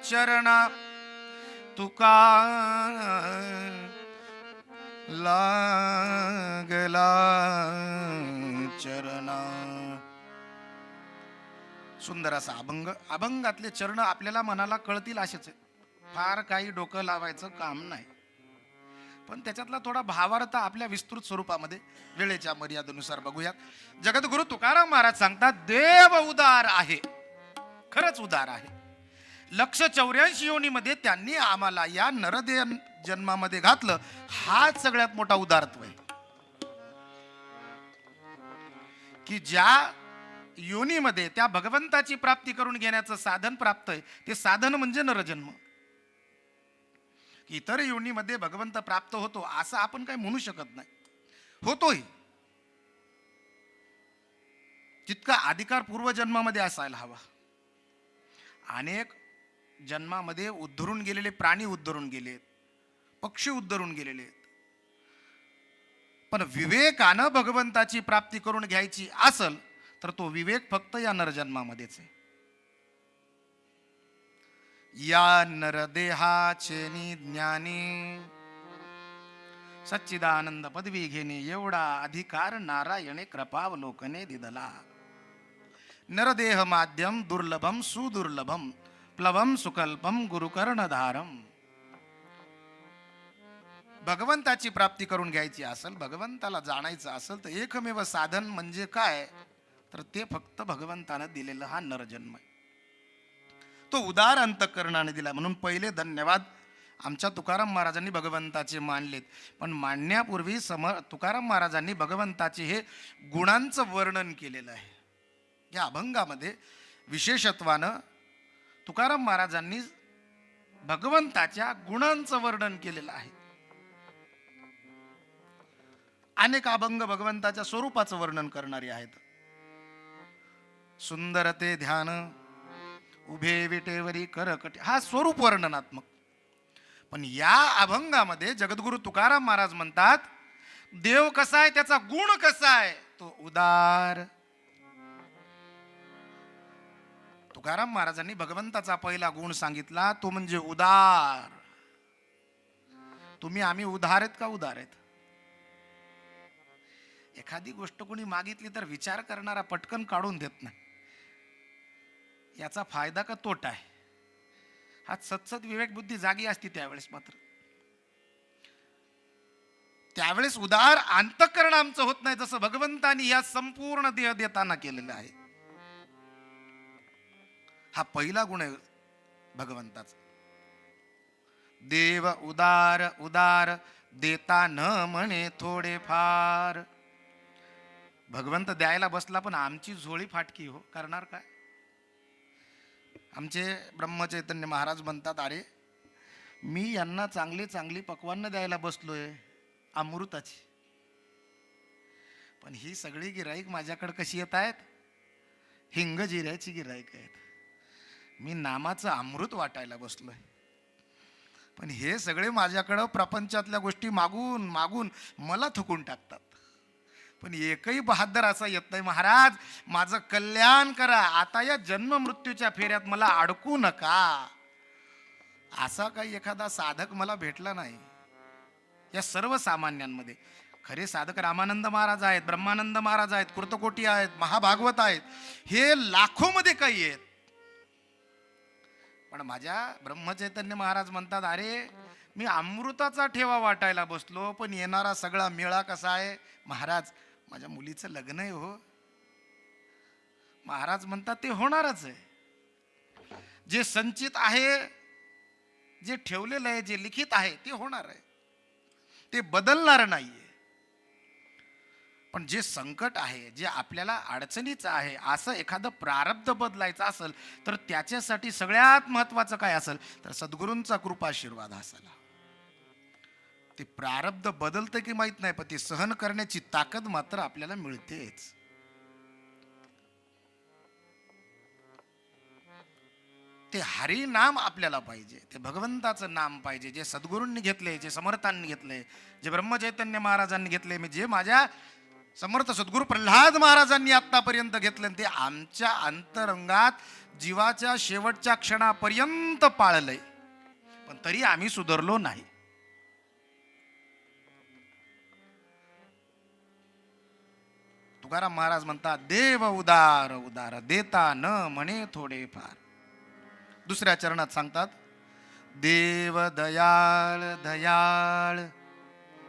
S2: चरणा. तुका लागला चरणा. सुंदर असा अभंग. अभंगातले चरण आपल्याला मनाला कळतील असेच आहे, फार काही डोकं लावायचं काम नाही. पण त्याच्यातला थोडा भावार्थ आपल्या विस्तृत स्वरूपामध्ये वेळेच्या मर्यादेनुसार बघूयात. जगद्गुरु तुकाराम महाराज सांगतात, देव उदार आहे, खरंच उदार आहे. 184 योनीमध्ये त्यांनी आम्हाला या नरदेह जन्मामध्ये घातलं. हाच सगळ्यात मोठा उदारत्व आहे की ज्या योनीमध्ये त्या भगवंताची प्राप्ती करून घेण्याचं साधन प्राप्त आहे, ते साधन म्हणजे नरजन्म. इतर योनीमध्ये भगवंत प्राप्त होतो असं आपण काही म्हणू शकत नाही. होतोय, जितका अधिकार पूर्वजन्मामध्ये असायला हवा. अनेक जन्मामध्ये उद्धरून गेलेले प्राणी उद्धरून गेलेत, पक्षी उद्धरून गेलेले आहेत. पण विवेकानं भगवंताची प्राप्ती करून घ्यायची असल तर तो विवेक फक्त या नरजन्मामध्येच आहे. या नरदेहाचे ज्ञानी सच्चिदानंद पदवी घेणे एवढा अधिकार नारायणे कृपावलोकने दिदला. नरदेह माध्यम दुर्लभम सुदुर्लभम प्लवम सुकल्पम गुरुकर्णधारम. भगवंताची प्राप्ती करून घ्यायची असेल, भगवंताला जाणायचं असेल तर एकमेव साधन म्हणजे काय, तर ते फक्त भगवंतानं दिलेला हा नरजन्म आहे. तो उदार अंतःकरणाने दिला. म्हणून पहिले धन्यवाद आमच्या तुकाराम महाराजांनी भगवंताचे मानलेत. पण मानण्यापूर्वी तुकाराम महाराजांनी भगवंताचे हे गुणांचं वर्णन केलेलं आहे. या अभंगामध्ये विशेषत्वानं तुकाराम महाराजांनी भगवंताच्या गुणांचं वर्णन केलेलं आहे. अनेक अभंग भगवंताच्या स्वरूपाचं वर्णन करणारे आहेत. सुंदर ते ध्यान उभे विटेवरी करकटे, हा स्वरूप वर्णनात्मक. पण या अभंगामध्ये जगद्गुरु तुकाराम महाराज म्हणतात, देव कसा आहे, त्याचा गुण कसा आहे, तो उदार. तुकाराम महाराजांनी भगवंताचा पहिला गुण सांगितला, तो म्हणजे उदार. तुम्ही आम्ही उदार आहेत का उदार आहेत? एखादी गोष्ट कोणी मागितली तर विचार करणारा पटकन काढून देत नाही. याचा फायदा का तोटा आहे, हा सत्सत विवेक बुद्धी जागी असती त्यावेळेस. मात्र त्यावेळेस उदार अंतःकरण आमचं होत नाही, जसं भगवंतानी या संपूर्ण देह देताना केलेलं आहे. हा पहिला गुण आहे भगवंताचा. देव उदार उदार देता न म्हणे थोडे फार. भगवंत द्यायला बसला पण आमची झोळी फाटकी हो, करणार काय? आमचे ब्रह्मचैतन्य महाराज म्हणतात, अरे मी यांना चांगली चांगली पक्वान्न द्यायला बसलोय अमृताची, पण ही सगळी गिराईक माझ्याकडे कशी येत आहेत? हिंग जिऱ्याची गिराईक आहेत. मी नामाचं अमृत वाटायला बसलोय, पण हे सगळे माझ्याकडं प्रपंचातल्या गोष्टी मागून मागून मला थुकून टाकतात. पण एकही बहादर असा येत नाही, महाराज माझं कल्याण करा, आता या जन्म मृत्यूच्या फेऱ्यात मला अडकू नका. असा काही एखादा साधक मला भेटला नाही या सर्वसामान्यांमध्ये. खरे साधक रामानंद महाराज आहेत, ब्रह्मानंद महाराज आहेत, कृतकोटी आहेत, महाभागवत आहेत, हे लाखोमध्ये काही आहेत. पण माझ्या ब्रह्मचैतन्य महाराज म्हणतात, अरे मी अमृताचा ठेवा वाटायला बसलो, पण येणारा सगळा मेळा कसा आहे? महाराज माझ्या मुलीचं लग्न आहे हो. महाराज म्हणतात ते होणारच आहे. जे संचित आहे, जे ठेवलेलं आहे, जे लिखित आहे ते होणार आहे, ते बदलणार नाहीये. पण जे संकट आहे, जे आपल्याला अडचणीचं आहे, असं एखादं प्रारब्ध बदलायचं असेल तर त्याच्यासाठी सगळ्यात महत्वाचं काय असेल तर सद्गुरूंचा कृपाशीर्वाद असायला. ते प्रारब्ध बदलतं की माहित नाही, पण ते सहन करण्याची ताकद मात्र आपल्याला मिळतेच. ते हरी नाम आपल्याला पाहिजे, ते भगवंताचं नाम पाहिजे, जे सद्गुरूंनी घेतले, जे समर्थांनी घेतले, जे ब्रह्मचैतन्य महाराजांनी घेतले, जे माझ्या समर्थ सद्गुरू प्रल्हाद महाराजांनी आतापर्यंत घेतले, ते आमच्या अंतरंगात जीवाच्या शेवटच्या क्षणापर्यंत पाळलंय. पण तरी आम्ही सुधारलो नाही. तुकाराम महाराज म्हणतात, देव उदार उदार देता न म्हणे थोडे फार. दुसऱ्या चरणात सांगतात, देव दयाळ दयाळ.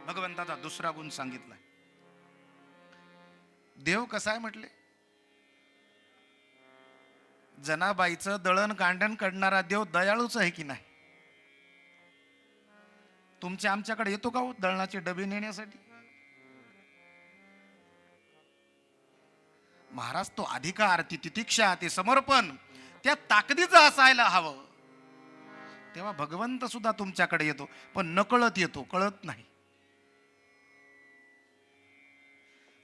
S2: भगवंताचा दुसरा गुण सांगितलाय. देव कसा आहे म्हटले? जनाबाईचं दळण कांडण करणारा देव दयाळूच आहे की नाही? तुमच्या आमच्याकडे येतो का हो दळणाचे डबे नेण्यासाठी? महाराज, तो अधिकार, ती तितिक्षा, ते समर्पण त्या ताकदीचं असायला हवं. तेव्हा भगवंत सुद्धा तुमच्याकडे येतो, पण नकळत येतो, कळत नाही.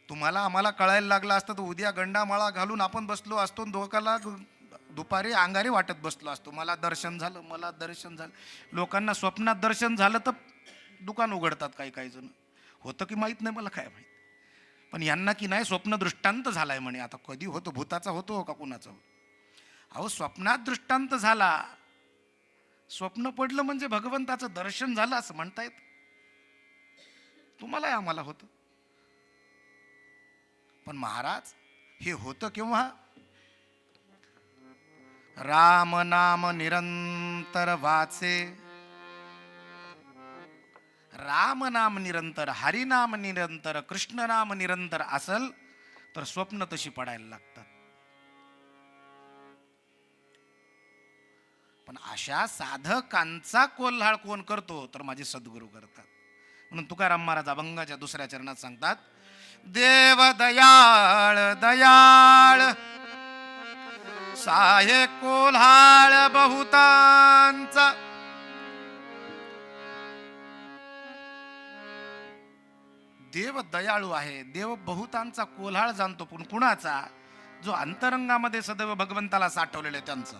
S2: तुम्हाला आम्हाला कळायला लागलं असतं तर उद्या गंडामाळा घालून आपण बसलो असतो, दोघाला दुपारी अंगारे वाटत बसलो असतो. मला दर्शन झालं, मला दर्शन झालं. लोकांना स्वप्नात दर्शन झालं तर दुकान उघडतात काही काही जण. होतं की माहीत नाही, मला काय माहीत. पण यांना की नाही स्वप्न दृष्टांत झालाय म्हणे. आता कधी होतो, भूताचा होतो का कुणाचा? अहो, स्वप्नात दृष्टांत झाला. स्वप्न पडलं म्हणजे भगवंताचं दर्शन झालं असं म्हणतायत. तुम्हाला आम्हाला होतं. पण महाराज, हे होतं केव्हा? राम नाम निरंतर वाचे, राम नाम निरंतर, हरिनाम निरंतर, कृष्ण नाम निरंतर असल तर स्वप्न तशी पडायला लागतात. पण अशा साधकांचा कोल्हाळ कोण करतो? तर माझे सद्गुरू करतात. म्हणून तुकाराम महाराज अभंगाच्या दुसऱ्या चरणात सांगतात, देव दयाळ दयाळ साहे कोल्हाळ बहुतांचा. देव दयाळू आहे, देव बहुतांचा कोल्हाळ जाणतो. पण कुणाचा? जो अंतरंगामध्ये सदैव भगवंताला साठवलेले त्यांचं.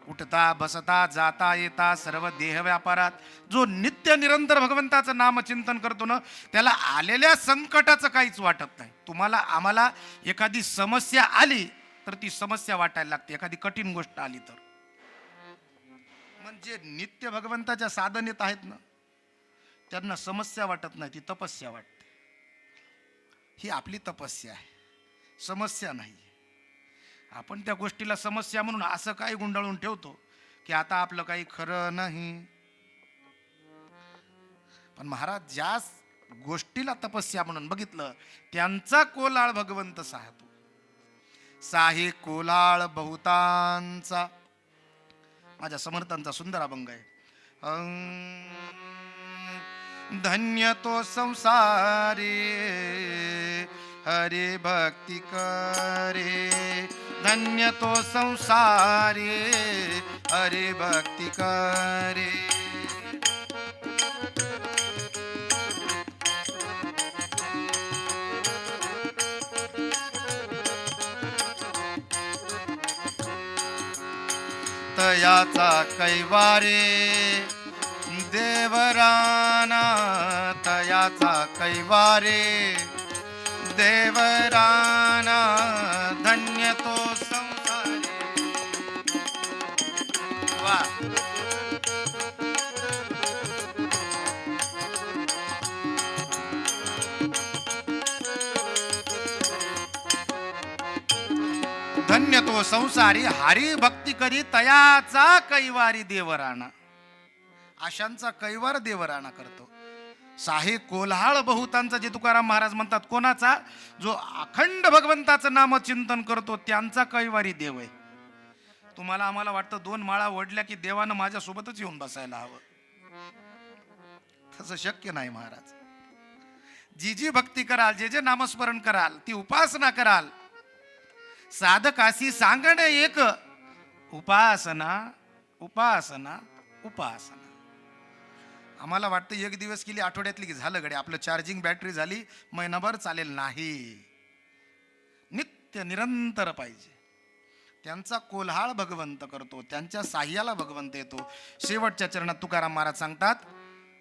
S2: उठता बसता जाता येता सर्व देह व्यापारात जो नित्य निरंतर भगवंताचं नामचिंतन करतो ना, त्याला आलेल्या संकटाचं काहीच वाटत नाही. तुम्हाला आम्हाला एखादी समस्या आली तर ती समस्या वाटायला लागते. एखादी कठीण गोष्ट आली तर. म्हणजे नित्य भगवंताच्या साधनेत आहेत ना, त्यांना समस्या वाटत नाही, ती तपस्या वाटते. ही आपली तपस्या आहे, समस्या नाही. आपण त्या गोष्टीला समस्या म्हणून असं काय गुंडाळून ठेवतो की आता आपलं काही खरं नाही. पण महाराज ज्या गोष्टीला तपस्या म्हणून बघितलं, त्यांचा कोलाळ भगवंत साहतो. साहे कोलाळ बहुतांचा. माझ्या समर्थांचा सुंदर अभंग आहे. धन्य तो संसारी हरे भक्ती करे, धन्य तो संसारी हरे भक्ती करे. तयाचा कैवारे देवराना, तयाचा कैवारे देवराना, धन्य तो संसारी. वा, धन्य तो संसारी हरी भक्ती करी, तयाचा कैवारी देवराणा. आशांचा कैवार देवराणा करतो. साहे कोल्हाळ बहुतांचा, जे तुकाराम महाराज म्हणतात, कोणाचा? जो अखंड भगवंताचं नामचिंतन करतो त्यांचा कैवारी देव आहे. तुम्हाला आम्हाला वाटतं 2 माळा ओढल्या की देवानं माझ्या सोबतच येऊन बसायला हवं. तसं शक्य नाही महाराज. जी जी भक्ती कराल, जे जे नामस्मरण कराल, ती उपासना कराल, साधकाशी सांगणे एक, उपासना उपासना उपासना. आम्हाला वाटतं 1 दिवस केली, आठवड्यातली की झालं गडे, आपलं चार्जिंग बॅटरी झाली, महिनाभर चालेल. नाही, नित्य निरंतर पाहिजे. त्यांचा कोल्हाळ भगवंत करतो, त्यांच्या साह्याला भगवंत येतो. शेवटच्या चरणात तुकाराम महाराज सांगतात,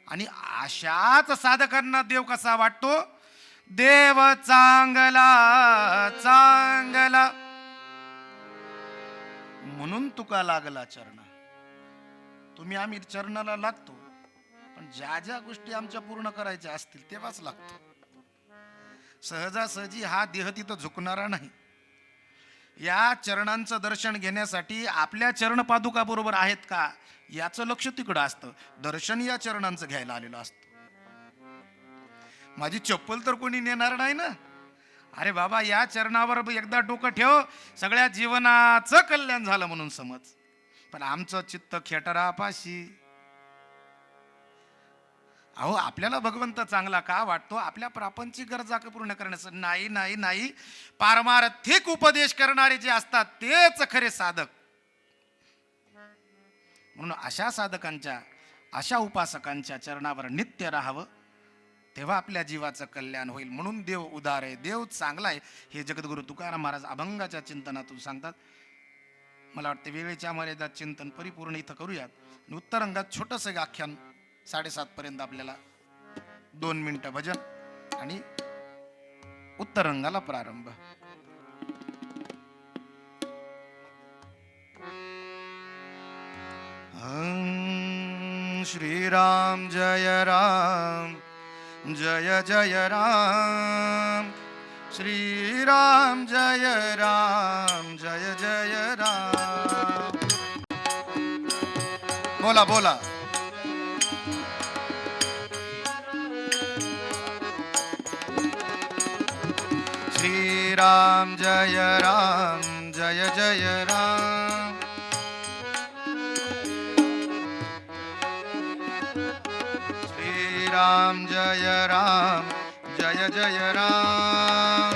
S2: आणि अशाच साधकांना देव कसा वाटतो? देव चांगला चांगला म्हणून तुका लागला चरण. तुम्ही आम्ही चरणाला लागतो, पण ज्या ज्या गोष्टी आमच्या पूर्ण करायच्या असतील तेव्हाच लागतो. सहजासहजी हा देह तिथं झुकणारा नाही. या चरणांचं दर्शन घेण्यासाठी आपल्या चरण पादुका बरोबर आहेत का याचं लक्ष तिकडं असतं. दर्शन या चरणांचं घ्यायला आलेलं असतं. माझी चप्पल तर कोणी नेणार नाही ना. अरे बाबा, या चरणावर एकदा डोकं ठेव, सगळ्या जीवनाचं कल्याण झालं म्हणून समज. पण आमचं चित्त खेटरापाशी. अहो, आपल्याला भगवंत चांगला का वाटतो? आपल्या प्रापंचिक गरजा पूर्ण करण्याचं. नाही नाही नाही, पारमार्थिक उपदेश करणारे जे असतात तेच खरे साधक. म्हणून अशा साधकांच्या, अशा उपासकांच्या चरणावर नित्य राहावं, तेव्हा आपल्या जीवाचं कल्याण होईल. म्हणून देव उदार आहे, देव चांगला आहे, हे जगद्गुरु तुकाराम महाराज अभंगाच्या चिंतनातून सांगतात. मला वाटते वेळेच्या मर्यादात चिंतन परिपूर्ण इथं करूयात. उत्तर अंगात छोटंसं एक आख्यान, 7:30 पर्यंत आपल्याला 2 मिनिटं भजन आणि उत्तर अंगाला प्रारंभ. श्रीराम जय राम, जय जय राम. श्रीराम जय राम, जय जय राम. बोला बोला. श्रीराम जय राम, जय जय राम. श्रीराम जय राम, जय जय राम.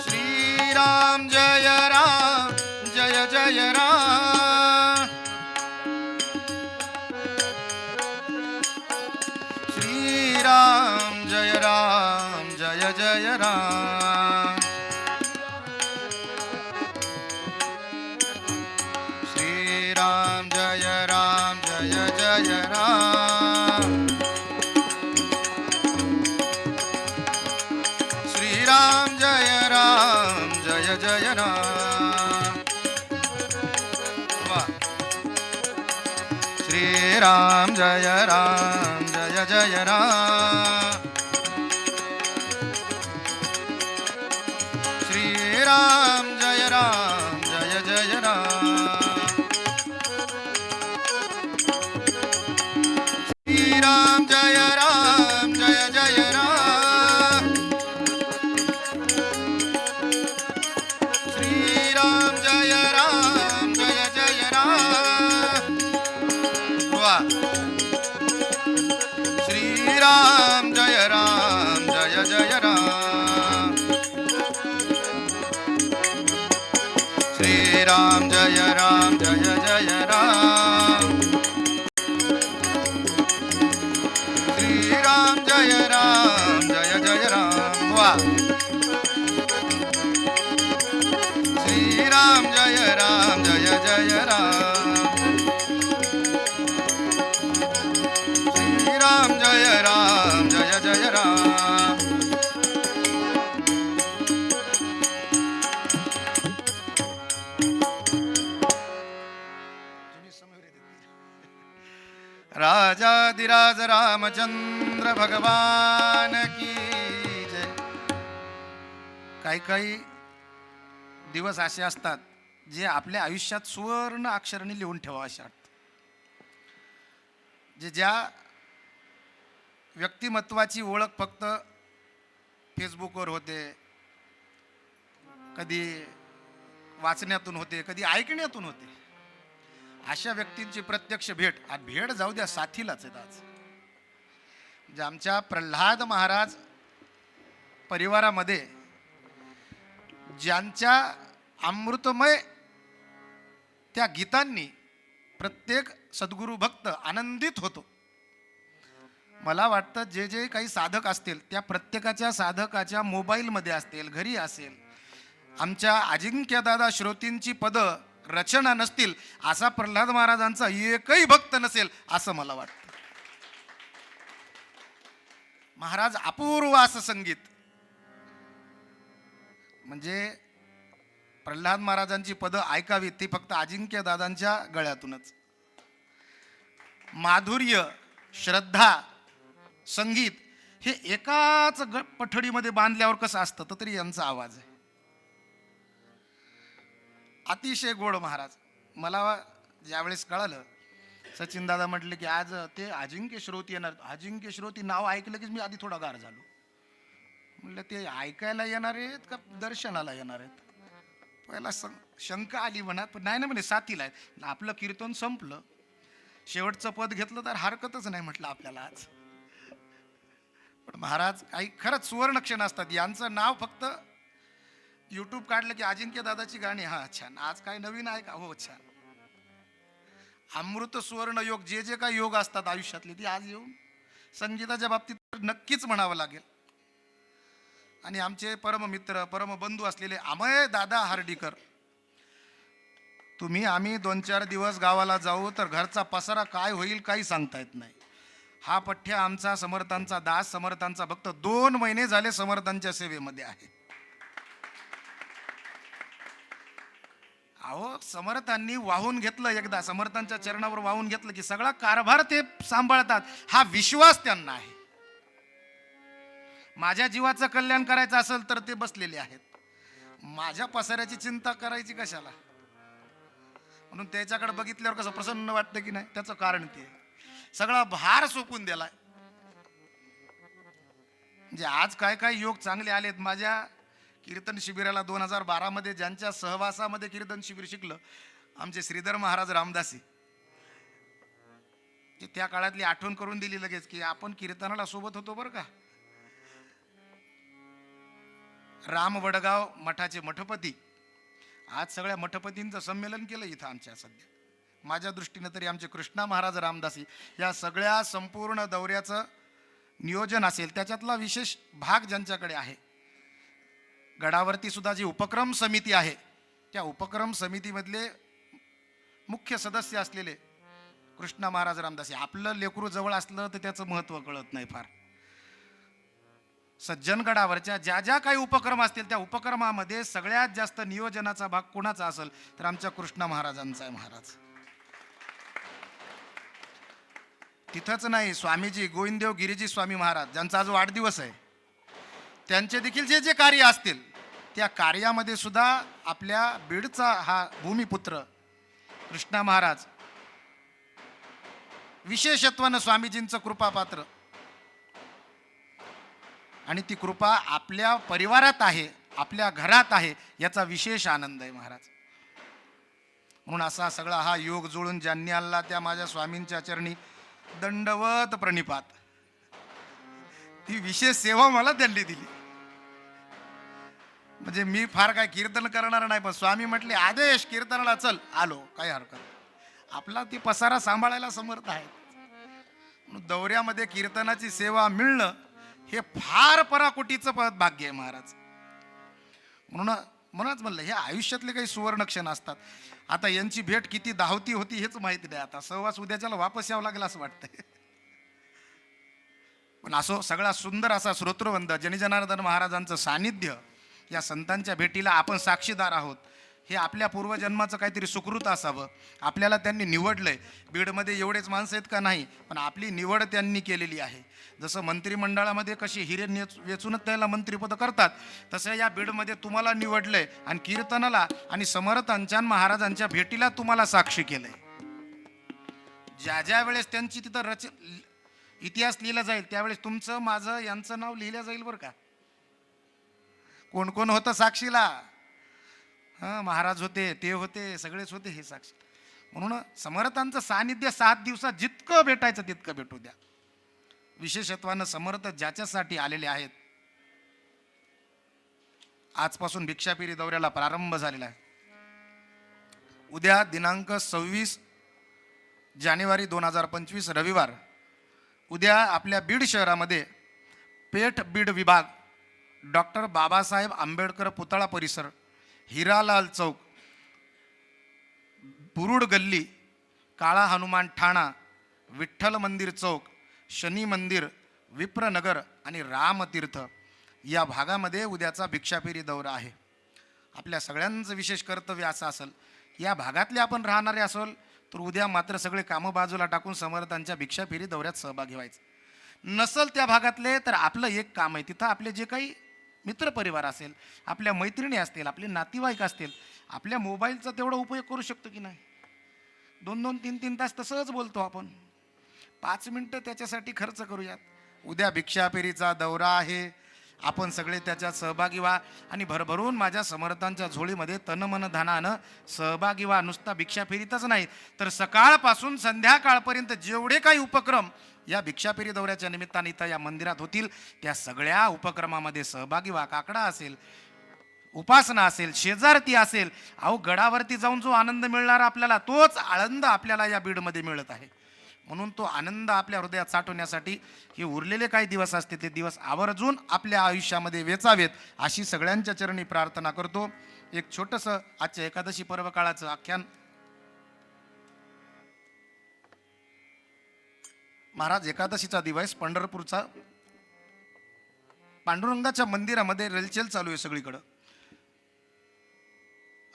S2: श्रीराम जय राम, जय जय राम. श्रीराम जय राम, जय जय राम. श्रीराम जय राम, जय जय राम. श्रीराम जय राम, जय जय राम. वाह. श्रीराम जय राम, जय जय राम. श्रीराम जय राम, जय जय राम. श्रीराम जय राम, जय जय राम. श्रीराम जय राम, जय जय राम. वाह. श्रीराम जय राम, जय जय राम. श्रीराम जय राम, जय जय राम. श्रीराम जय राम, जय जय राम. वाह. श्रीराम जय राम, जय जय राम. श्रीराम जय राम, जय जय राम. राजाधिराज रामचंद्र भगवान की जय. काही काही दिवस असे असतात जे आपल्या आयुष्यात सुवर्ण अक्षराने लिहून ठेवा असे वाटतं. जे ज्या व्यक्तिमत्वाची ओळख फक्त फेसबुकवर होते, कधी वाचण्यातून होते, कधी ऐकण्यातून होते, अशा व्यक्तींची प्रत्यक्ष भेट, आज भेट जाऊ द्या साथीलाच आहेत. आज म्हणजे आमच्या प्रल्हाद महाराज परिवारामध्ये ज्यांच्या अमृतमय त्या गीतांनी प्रत्येक सद्गुरू भक्त आनंदित होतो. मला वाटतं जे जे काही साधक असतील त्या प्रत्येकाच्या साधकाच्या मोबाईलमध्ये असतील, घरी असेल, आमच्या अजिंक्यदादा श्रोतींची पदं रचना नसतील असा प्रल्हाद महाराजांचा एकही भक्त नसेल असं मला वाटतं. महाराज अपूर्व असं संगीत, म्हणजे प्रल्हाद महाराजांची पदं ऐकावीत ती फक्त अजिंक्यदादांच्या गळ्यातूनच. माधुर्य, श्रद्धा, संगीत हे एकाच पठडीमध्ये बांधल्यावर कसं असतं तर तरी यांचा आवाज आहे. अतिशय गोड महाराज. मला ज्यावेळेस कळालं, सचिन दादा म्हटले की आज ते अजिंक्य श्रोती येणार. अजिंक्य श्रोती नाव ऐकलं की मी आधी थोडा गार झालो. म्हटलं ते ऐकायला येणार आहेत का दर्शनाला येणार आहेत. पहिला शंका आली म्हणा, पण नाही ना म्हणे साथीला आहेत. आपलं कीर्तन संपलं, शेवटचं पद घेतलं तर हरकतच नाही म्हटलं आपल्याला आज. पण महाराज काही खरंच सुवर्ण क्षण असतात. यांचं नाव फक्त यूट्यूब काढलं की अजिंक्य दादाची गाणी, हा छान, आज काय नवीन आहे का, हो छान. अमृत सुवर्ण योग, जे जे काही योग असतात आयुष्यातले ती आज येऊन संगीताच्या बाबतीत नक्कीच म्हणावं लागेल. आणि आमचे परममित्र परमबंधू असलेले अमय दादा हर्डीकर, आम्ही 2-4 दिवस गावाला जाऊ तर घरचा पसारा काय होईल काही सांगता येत नाही. हा पठ्ठ्या आमचा समर्थांचा दास, समर्थांचा भक्त, 2 महिने झाले समर्थांच्या सेवेमध्ये आहे. अहो, समर्थांनी वाहून घेतलं, एकदा समर्थांच्या चरणावर वाहून घेतलं की सगळा कारभार ते सांभाळतात. हा विश्वास त्यांना आहे. माझ्या जीवाचं कल्याण करायचं असेल तर ते बसलेले आहेत. माझ्या पसाऱ्याची चिंता करायची कशाला. म्हणून त्याच्याकडे बघितल्यावर कसं प्रसन्न वाटतं की नाही, त्याचं कारण ते सगळा भार सोपून दिलाय. म्हणजे आज काय काय योग चांगले आलेत. माझ्या कीर्तन शिबिराला 2012 मध्ये ज्यांच्या सहवासामध्ये कीर्तन शिबिर शिकलं, आमचे श्रीधर महाराज रामदासी, त्या काळातली आठवण करून दिली लगेच की आपण कीर्तनाला सोबत होतो बरं का. राम वडगाव मठाचे मठपती, आज सगळ्या मठपतींचं संमेलन केलं इथं आमच्या सध्या. माझ्या दृष्टीनं तरी आमचे कृष्णा महाराज रामदासी या सगळ्या संपूर्ण दौऱ्याचं नियोजन असेल त्याच्यातला विशेष भाग ज्यांच्याकडे आहे. गडावरती सुद्धा जी उपक्रम समिती आहे, त्या उपक्रम समितीमधले मुख्य सदस्य असलेले कृष्णा महाराज रामदासी. आपलं लेकरू जवळ असलं तर त्याचं महत्त्व कळत नाही फार. सज्जनगडावरच्या ज्या ज्या काही उपक्रम असतील त्या उपक्रमामध्ये सगळ्यात जास्त नियोजनाचा भाग कोणाचा असेल तर आमच्या कृष्णा महाराजांचा आहे. महाराज तिथंच नाही, स्वामीजी गोविंददेव गिरीजी स्वामी महाराज ज्यांचा आज वाढदिवस आहे, त्यांचे देखील जे जे कार्य असतील त्या कार्यामध्ये सुद्धा आपल्या बीडचा हा भूमिपुत्र कृष्णा महाराज विशेषत्वानं स्वामीजींचं कृपापात्र. आणि ती कृपा आपल्या परिवारात आहे, आपल्या घरात आहे, याचा विशेष आनंद आहे महाराज. म्हणून असा सगळा हा योग जुळून ज्यांनी आणला त्या माझ्या स्वामींच्या चरणी दंडवत प्रणिपात. ती विशेष सेवा मला त्यांनी दिली. म्हणजे मी फार काय कीर्तन करणार नाही, पण स्वामी म्हटले आदेश कीर्तनाला चल, आलो, काही हरकत. आपला ती पसारा सांभाळायला समर्थ आहे. म्हणून दौऱ्यामध्ये कीर्तनाची सेवा मिळणं हे फार पराकोटीचं भाग्य आहे महाराज. म्हणूनच म्हणलं हे आयुष्यातले काही सुवर्ण क्षण असतात. आता यांची भेट किती धावती होती हेच माहिती नाही. आता सहवास उद्याच्याला वापस यावं लागेल असं वाटतंय. पण असो, सगळा सुंदर असा श्रोत्रवंद जनिजनार्दन महाराजांचं सानिध्य, या संतांच्या भेटीला आपण साक्षीदार आहोत. हे आपल्या पूर्वजन्माचं काहीतरी सुकृत असावं. आपल्याला त्यांनी निवडलंय. बीडमध्ये एवढेच माणसं आहेत का नाही, पण आपली निवड त्यांनी केलेली आहे. जसं मंत्रिमंडळामध्ये कशी हिरे वेचूनच त्याला मंत्रिपद करतात, तसं या बीडमध्ये तुम्हाला निवडलंय आणि कीर्तनाला आणि समर्थांच्या महाराजांच्या भेटीला तुम्हाला साक्षी केलंय. ज्या ज्या वेळेस त्यांची तिथं इतिहास लिहिला जाईल त्यावेळेस तुमचं माझं यांचं नाव लिहिलं जाईल बरं का. कोण कोण होतं साक्षीला. हां, महाराज होते, ते होते, सगळेच होते हे साक्षी. म्हणून समर्थांचं सानिध्य 7 दिवसात जितकं भेटायचं तितकं भेटू द्या. विशेषत्वानं समर्थ ज्याच्यासाठी आलेले आहेत. आजपासून भिक्षापिरी दौऱ्याला प्रारंभ झालेला आहे. उद्या दिनांक 26 जानेवारी 2025 रविवार, उद्या आपल्या बीड शहरामध्ये पेठ बीड विभाग, डॉक्टर बाबासाहेब आंबेडकर पुतळा परिसर हिरालाल चौक, बुरुड गल्ली, काळा हनुमान ठाणा, विठ्ठल मंदिर चौक, शनी मंदिर, विप्रनगर आणि रामतीर्थ या भागामध्ये उद्याचा भिक्षाफेरी दौरा आहे. आपल्या सगळ्यांचं विशेष कर्तव्य असं असेल, या भागातले आपण राहणारे असेल तर उद्या मात्र सगळे कामं बाजूला टाकून समर्थांच्या भिक्षाफेरी दौऱ्यात सहभागी व्हायचं. नसल त्या भागातले तर आपलं एक काम आहे, तिथं आपले जे काही मित्रपरिवार असेल, आपल्या मैत्रिणी असतील, आपले नातेवाईक असतील, आपल्या मोबाईलचा तेवढा उपयोग करू शकतो की नाही. 2-2, 3-3 तास तसंच बोलतो आपण, 5 मिनटं त्याच्यासाठी खर्च करूयात. उद्या भिक्षाफेरीचा दौरा आहे, आपण सगळे त्याच्यात सहभागी व्हा आणि भरभरून माझ्या समर्थांच्या झोळीमध्ये तनमन धनानं सहभागी व्हा. नुसता भिक्षाफेरीतच नाही तर सकाळपासून संध्याकाळपर्यंत जेवढे काही उपक्रम या भिक्षाफेरी दौऱ्याच्या निमित्ताने इथं या मंदिरात होतील त्या सगळ्या उपक्रमामध्ये सहभागी व्हा. काकडा असेल, उपासना असेल, शेजारती असेल, अहो गडावरती जाऊन जो आनंद मिळणार आपल्याला तोच आनंद आपल्याला या बीडमध्ये मिळत आहे. म्हणून तो आनंद आपल्या हृदयात साठवण्यासाठी हे उरलेले काही दिवस असते ते दिवस आवर्जून आपल्या आयुष्यामध्ये वेचावेत अशी सगळ्यांच्या चरणी प्रार्थना करतो. एक छोटंसं आजच्या एकादशी पर्व काळाचं आख्यान. महाराज एकादशीचा दिवस पंढरपूरचा पांडुरंगाच्या मंदिरामध्ये रेलचेल चालू आहे सगळीकडं.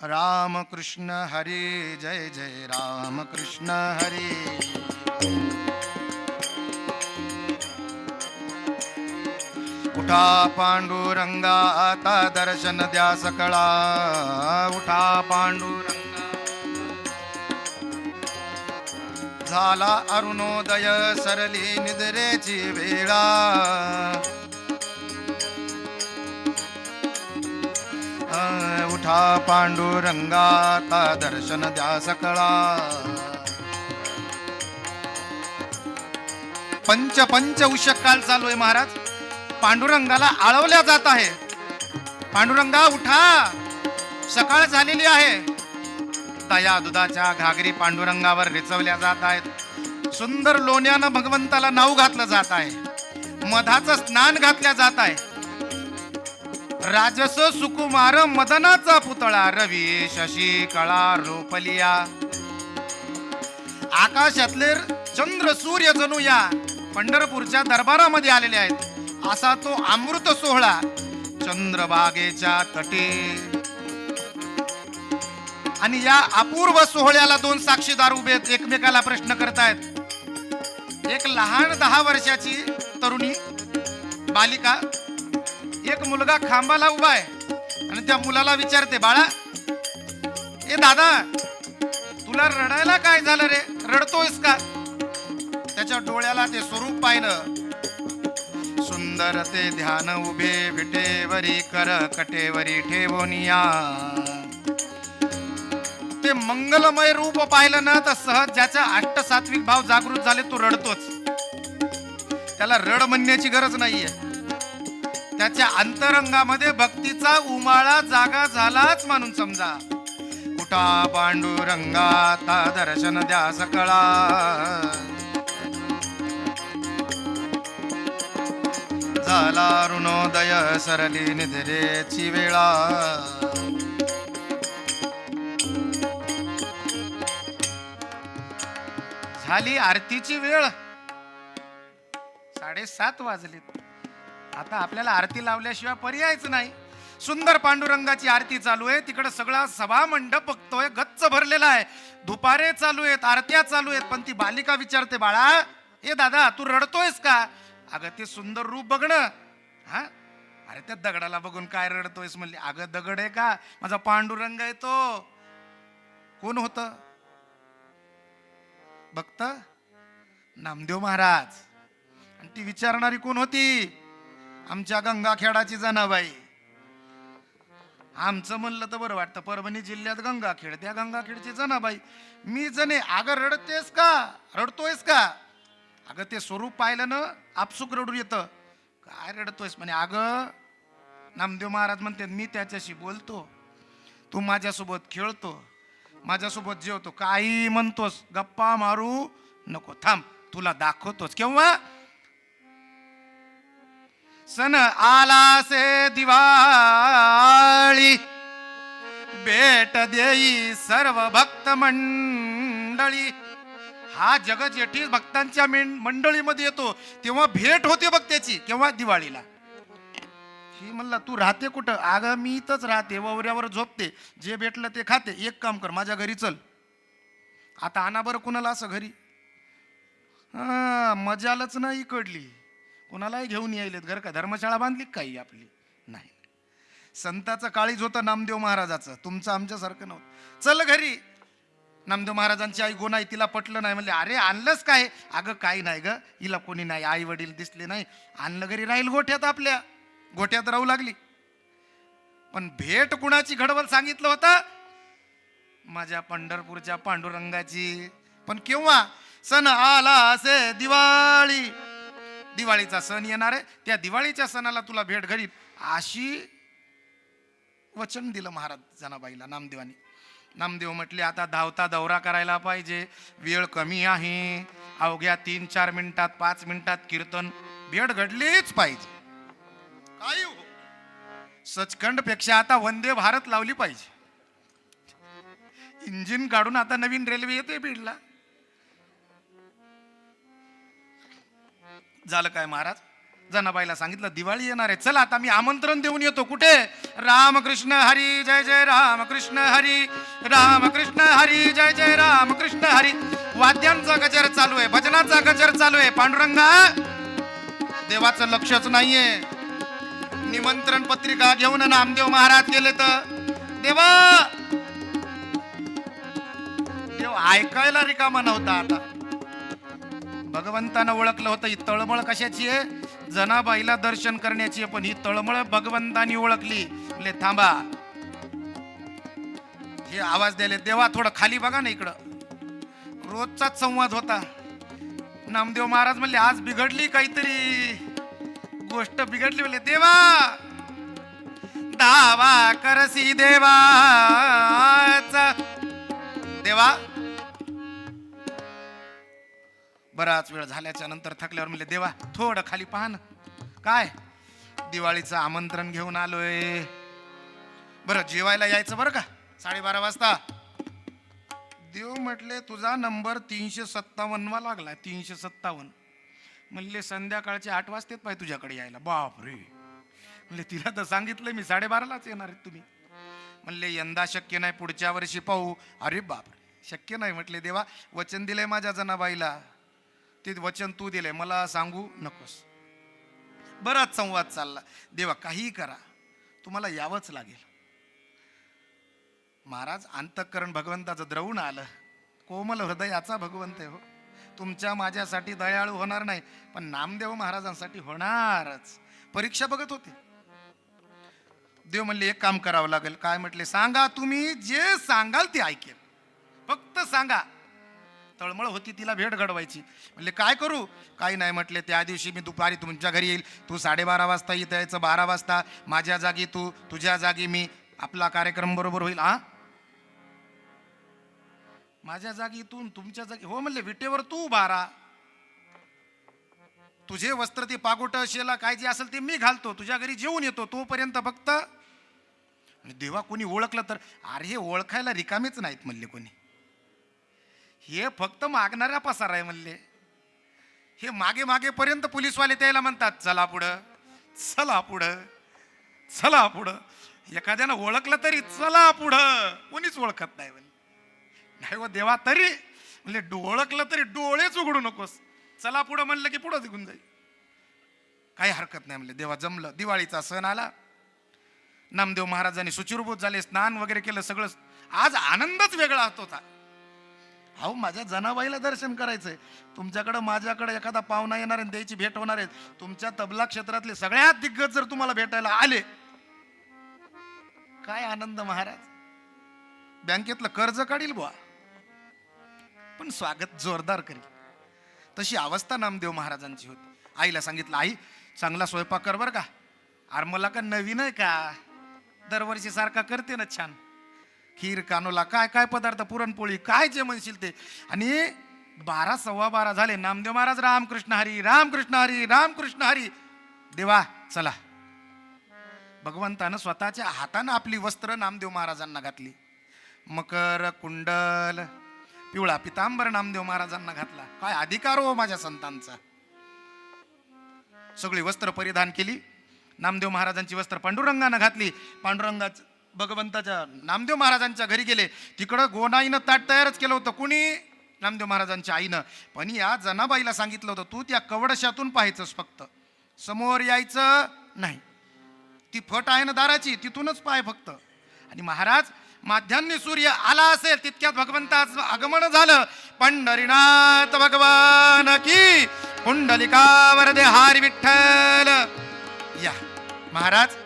S2: राम कृष्ण हरी जय जय राम कृष्ण हरी. उठा पांडुरंगा आता दर्शन द्या सकळा. उठा पांडुरंगा झाला अरुणोदय सरली निद्रेची वेळा. उठा पांडुरंगा आता दर्शन द्या सकळा. पंच उषक काल चालू आहे महाराज. पांडुरंगाला आळवल्या जात आहे. पांडुरंगा उठा, सकाळ झालेली आहे. दया दुधाच्या घागरी पांडुरंगावर रिचवल्या जात आहेत. सुंदर लोण्यानं भगवंताला नाव घातलं जात आहे. मधाचं स्नान घातल्या जात आहे. राजस सुकुमार मदनाचा पुतळा रवी शशी कळा रोपलिया. आकाशातले चंद्र सूर्य जणू या पंढरपूरच्या दरबारामध्ये आलेले आहेत. असा तो अमृत सोहळा चंद्रभागेच्या तटे. आणि या अपूर्व सोहळ्याला 2 साक्षीदार उभे आहेत, एकमेकाला प्रश्न करतायत. एक लहान 10 वर्षाची तरुणी बालिका, एक मुलगा खांबाला उभा आहे आणि त्या मुलाला विचारते, बाळा ए दादा तुला रडायला काय झालं रे, रडतोयस का? त्याच्या डोळ्याला ते स्वरूप पाहिलं. सुंदर ते ध्यान उभे विटेवरी कर कटेवरी ठेवोनिया. ते मंगलमय रूप पाहिलं ना तर सहज ज्याचा अष्टसात्विक भाव जागृत झाले तो रडतोच. त्याला रड म्हणण्याची गरज नाहीये. त्याच्या अंतरंगामध्ये भक्तीचा उमाळा जागा झालाच म्हणून समजा. कुठा पांडुरंगाता दर्शन द्या सकळा. झाला अरुणोदय सरली निद्रेची वेळा. झाली आरतीची वेळ. 7:30 वाजलेत. आता आपल्याला आरती लावल्याशिवाय पर्यायच नाही. सुंदर पांडुरंगाची आरती चालू आहे. तिकडे सगळा सभा मंडप बघतोय, गच्च भरलेला आहे. धुपारे चालू आहेत, आरत्या चालू आहेत. पण ती बालिका विचारते, बाळा ए दादा तू रडतोयस का? अगं ते सुंदर रूप बघणं. हा अरे त्या दगडाला बघून काय रडतोयस म्हणली. अगं दगड आहे का, माझा पांडुरंग आहे तो. कोण होत भक्त? नामदेव महाराज. आणि ती विचारणारी कोण होती? आमच्या गंगाखेडाची जनाबाई. आमचं म्हणलं तर बरं वाटतं, परभणी जिल्ह्यात गंगाखेड, त्या गंगाखेडची जनाबाई. मी जणे, अगं रडतेस का, रडतोयस का? अगं ते स्वरूप पाहिलं ना आपसुक रडू येतं. काय रडतोयस म्हणे. अगं नामदेव महाराज म्हणते, मी त्याच्याशी बोलतो, तू माझ्यासोबत खेळतो, माझ्यासोबत जेवतो, काही म्हणतोस, गप्पा मारू नको, थांब तुला दाखवतोच. केव्हा? सण आला से दिवाळी भेट देई सर्व भक्त मंडळी. हा जगजेठी भक्तांच्या मंडळीमध्ये येतो तेव्हा भेट होते बघ त्याची. केव्हा? दिवाळीला. ही म्हणला तू राहते कुठं? अगं मी इथंच राहते, ववऱ्यावर झोपते, जे भेटलं ते खाते. एक काम कर, माझ्या घरी चल. आता आणा बरं कुणाला असं घरी. हा मजालच नाही इकडली, कुणालाही घेऊन यायलेत घर. का धर्मशाळा बांधली काही आपली? नाही. संताचं काळीज होतं नामदेव महाराजाचं, तुमचं आमच्यासारखं नव्हतं. चल घरी. नामदेव महाराजांची आई गोनाई, तिला पटलं नाही. म्हणले अरे आणलंच काय? अगं काही नाही ग, हिला कोणी नाही, आई वडील दिसले नाही, आणलं घरी, राहील गोठ्यात. आपल्या गोठ्यात राहू लागली. पण भेट कुणाची घडवल सांगितलं होतं? माझ्या पंढरपूरच्या पांडुरंगाची. पण केव्हा? सण आला असे दिवाळी. दिवाळीचा सण येणार आहे, त्या दिवाळीच्या सणाला तुला भेट घरी, अशी वचन दिलं महाराज जनाबाईला नामदेवानी. नामदेव म्हटले आता धावता दौरा करायला पाहिजे, वेळ कमी आहे. अवघ्या 3-4 मिनिटात 5 मिनिटात कीर्तन, भेट घडलीच पाहिजे. काय हो, सचखंड पेक्षा आता वंदे भारत लावली पाहिजे. इंजिन काढून आता नवीन रेल्वे येते बीडला. झालं काय महाराज? जनाबाईला सांगितलं दिवाळी येणार आहे, चला आता मी आमंत्रण देऊन येतो. कुठे? रामकृष्ण हरी जय जय रामकृष्ण हरी, रामकृष्ण हरी जय जय रामकृष्ण हरी. वाद्यांचा गजर चालू आहे, भजनाचा गजर चालू आहे. पांडुरंगा, देवाचं लक्षच नाहीये. निमंत्रण पत्रिका घेऊन नामदेव महाराज गेले तर देवा, देव ऐकायला रिकामा नव्हता. आता भगवंतानं ओळखलं होतं. ही तळमळ कशाची आहे? जनाबाईला दर्शन करण्याची आहे. पण ही तळमळ भगवंतानी ओळखली. ले थांबा, हे आवाज द्यायला, देवा थोडं खाली बघा ना इकडं. रोजचाच संवाद होता. नामदेव महाराज म्हणले आज बिघडली काहीतरी गोष्ट, बिघडली. म्हणले देवा दावा करसी देवाचा. देवा बराच वेळ झाल्याच्या नंतर थकल्यावर म्हणले देवा थोडं खाली पहा ना. काय? दिवाळीचं आमंत्रण घेऊन आलोय. बरं जेवायला यायचं बरं का 12:30 वाजता. देव म्हटले तुझा नंबर 357 लागलाय. 357. म्हणले संध्याकाळचे 8 वाजतेत पाहिजे तुझ्याकडे यायला. बापरे. म्हणले तिला तर सांगितलं मी 12:30लाच येणार आहेत तुम्ही. म्हणले यंदा शक्य नाही, पुढच्या वर्षी पाहू. अरे बापरे, शक्य नाही. म्हटले देवा वचन दिलंय माझ्या जनाबाईला, ते वचन तू दिलंय, मला सांगू नकोस. बराच संवाद चालला. देवा काही करा, तुम्हाला यावंच लागेल. महाराज अंतःकरण भगवंताचं द्रवून आलं. कोमल हृदयाचा भगवंत आहे हो. तुमच्या माझ्यासाठी दयाळू होणार नाही, पण नामदेव महाराजांसाठी होणारच. परीक्षा बघत होते. देव म्हणले एक काम करावं लागेल. काय? म्हटले सांगा, तुम्ही जे सांगाल ते ऐकेल, फक्त सांगा. तळमळ होती तिला भेट घडवायची. म्हणले काय करू? काही नाही. म्हटले त्या दिवशी मी दुपारी तुमच्या घरी येईल, तू 12:30 वाजता इथं यायचं, 12 वाजता माझ्या जागी तू, तुझ्या जागी मी, आपला कार्यक्रम बरोबर होईल. हा माझ्या जागी तू, तुमच्या जागी. हो म्हणले विटेवर तू उभा राहा, तुझे वस्त्र ते पागोट शेला काय जे असेल ते मी घालतो, तुझ्या घरी जेवून येतो, तोपर्यंत फक्त. देवा कोणी ओळखलं तर? अरे हे ओळखायला रिकामीच नाहीत म्हणले कोणी, हे फक्त मागणाऱ्या पसार आहे म्हणले. हे मागे मागे पर्यंत पोलीसवाले त्याला म्हणतात चला पुढं, चला पुढं, चला पुढं. एखाद्यानं ओळखलं तरी चला पुढं, कोणीच ओळखत नाही म्हणले. नाही हो देवा, तरी म्हणले ओळखलं तरी डोळेच उघडू नकोस, चला पुढं म्हणलं की पुढं निघून जाईल, काही हरकत नाही म्हणले. देवा जमलं. दिवाळीचा सण आला. नामदेव महाराजांनी सुचिरभूत झाले, स्नान वगैरे केलं सगळं. आज आनंदच वेगळा होता. अहो माझ्या जनाबाईला दर्शन करायचंय, तुमच्याकडं माझ्याकडे एखादा पाहुणा येणार आहे, त्याची भेट होणार आहे. तुमच्या तबला क्षेत्रातले सगळ्यात दिग्गज जर तुम्हाला भेटायला आले, काय आनंद महाराज. बँकेतलं कर्ज काढील बुवा, पण स्वागत जोरदार करील. तशी अवस्था नामदेव महाराजांची होती. आईला सांगितलं आई चांगला स्वयंपाक कर बरं का. अरे मला का नवीन आहे का, दरवर्षी सारखा करते ना छान. खीर कानोला काय काय पदार्थ, पुरणपोळी काय जे म्हणशील ते. आणि 12:15 झाले. नामदेव महाराज रामकृष्ण हरी, रामकृष्ण हरी, रामकृष्ण हरी. देवा चला भगवंतानं स्वतःच्या हातानं आपली वस्त्र नामदेव महाराजांना घातली. मकर कुंडल पिवळा पितांबर नामदेव महाराजांना घातला. काय अधिकार हो माझ्या संतांचा. सगळी वस्त्र परिधान केली. नामदेव महाराजांची वस्त्र पांडुरंगानं घातली. पांडुरंगाच भगवंताच्या नामदेव महाराजांच्या घरी गेले. तिकडं गोनाईनं ताट तयारच केलं होतं. कुणी? नामदेव महाराजांच्या आईनं. पण या जनाबाईला सांगितलं होतं तू त्या कवडशातून पाहायचंस, फक्त समोर यायचं नाही. ती फट आहे ना दाराची, तिथूनच पाय फक्त. आणि महाराज माध्यान्ही सूर्य आला असेल तितक्यात भगवंताचं आगमन झालं. पंढरीनाथ भगवान की कुंडलिकावर दे हार विठ्ठल. या महाराज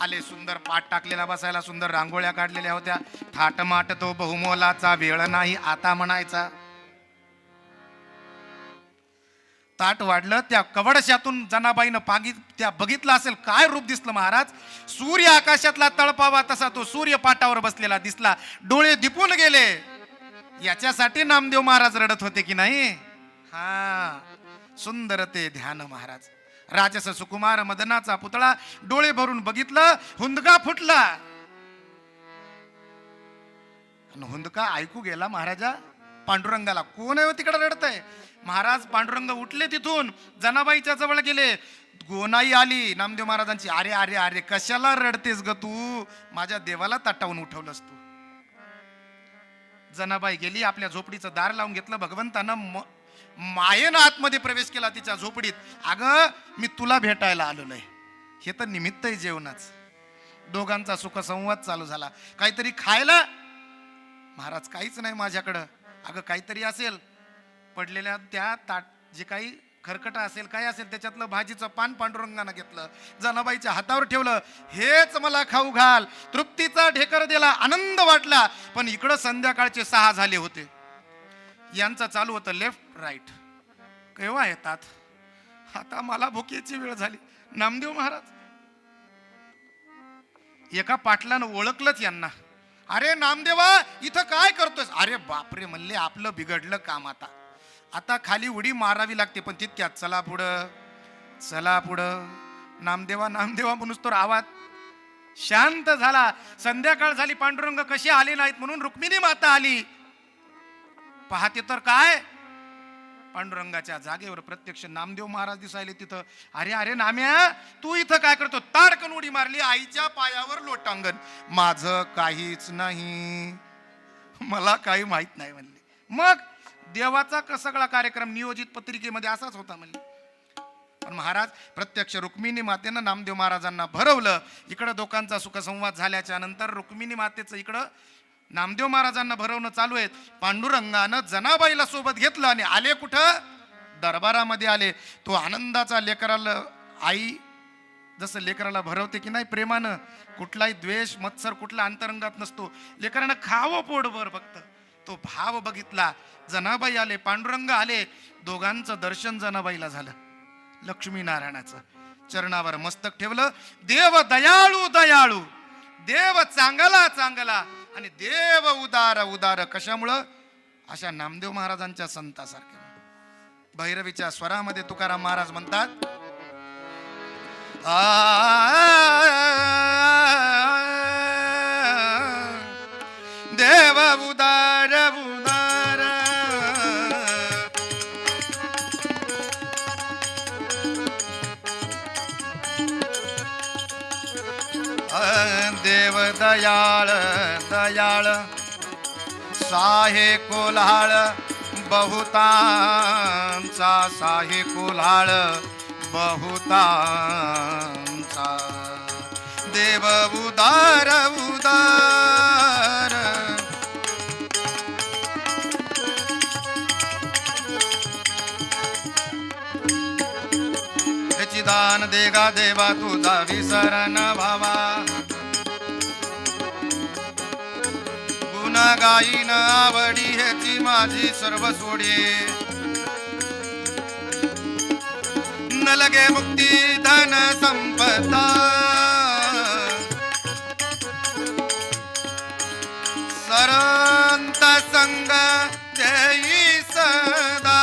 S2: आले. सुंदर पाठ टाकलेला बसायला, सुंदर रांगोळ्या काढलेल्या होत्या. थाटमाट तो बहुमोलाचा, वेळ नाही आता म्हणायचा. ताट वाढलं. त्या कवडशातून जनाबाईनं त्या बघितलं असेल काय रूप दिसलं महाराज. सूर्य आकाशातला तळपावा तसा तो सूर्य पाटावर बसलेला दिसला. डोळे दिपून गेले. याच्यासाठी नामदेव महाराज रडत होते की नाही? हा, सुंदर ते ध्यान महाराज. राजस सुकुमार मदनाचा पुतळा डोळे भरून बघितलं, हुंदका फुटला. हुंदका ऐकू गेला महाराजा पांडुरंगाला. कोण आहे तिकडे रडतय? महाराज पांडुरंग उठले तिथून, जनाबाईच्या जवळ गेले. गोनाई आली नामदेव महाराजांची. अरे अरे अरे कशाला रडतेस ग तू? माझ्या देवाला ताटावून उठवलंस तू. जनाबाई गेली, आपल्या झोपडीचं दार लावून घेतलं. भगवंतानं मायेनं आतमध्ये प्रवेश केला तिच्या झोपडीत. अगं मी तुला भेटायला आलो नाही. हे तर निमित्त आहे जेवणाच. दोघांचा सुखसंवाद चालू झाला. काहीतरी खायला? महाराज काहीच नाही माझ्याकडं. अगं काहीतरी असेल. पडलेल्या त्या ताट जे काही खरकटा असेल काय असेल त्याच्यातलं भाजीचं पान पांडुरंगानं घेतलं, जनाबाईच्या हातावर ठेवलं. हेच मला खाऊ घाल. तृप्तीचा ढेकर दिला, आनंद वाटला. पण इकडं संध्याकाळचे 6 झाले होते. यांचं चालू होतं लेफ्ट राईट. केव्हा येतात? आता मला भुकेची वेळ झाली. नामदेव महाराज एका पाटलानं ओळखलंच यांना. अरे नामदेवा इथं काय करतोस? अरे बापरे म्हणले आपलं बिघडलं काम. आता खाली उडी मारावी लागते. पण तितक्यात चला पुढं चला पुढं. नामदेवा नामदेवा म्हणून तो आवाज शांत झाला. संध्याकाळ झाली. पांडुरंग कसे आले नाहीत म्हणून रुक्मिणी माता आली. पाहते तर काय, पांडुरंगाच्या जागेवर प्रत्यक्ष नामदेव महाराज दिसायले तिथं. अरे अरे नाम्या तू इथं काय करतो? ताडकन उडी मारली. आईच्या पायावर लोटांगण. माझं काहीच नाही, मला काही माहित नाही म्हणले. मग देवाचा सगळा कार्यक्रम नियोजित पत्रिकेमध्ये असाच होता म्हणले. पण महाराज प्रत्यक्ष रुक्मिणी मातेनं नामदेव महाराजांना भरवलं. इकडं दोघांचा सुखसंवाद झाल्याच्या नंतर रुक्मिणी मातेचं इकडं नामदेव महाराजांना भरवणं चालू आहे. पांडुरंगानं जनाबाईला सोबत घेतलं आणि आले कुठं? दरबारामध्ये आले. तो आनंदाचा लेकराला, आई जसं लेकराला भरवते की नाही प्रेमानं, कुठलाही द्वेष मत्सर कुठला अंतरंगात नसतो. लेकरानं खावं पोटभर फक्त. तो भाव बघितला. जनाबाई आले, पांडुरंग आले. दोघांचं दर्शन जनाबाईला झालं. लक्ष्मीनारायणाचं चरणावर मस्तक ठेवलं. देव दयाळू दयाळू, देव चांगला चांगला आणि देव उदार उदार. कशामुळं? अशा नामदेव महाराजांच्या संतासारख्या. भैरवीच्या स्वरामध्ये तुकाराम महाराज म्हणतात, देव उदार उदार, देव दयाळ दयाळ, साहे कोल्हाळ बहुतांचा, साहे कोल्हाळ बहुतांचा. देव उदार उदार, याची दान देगा देवा तुझा विसरण भावा. गुन्हा गायीन आवडी ह्याची माझी सर्व सोडी. न लगे मुक्ती धन संपदा, सरंत संग देई सदा.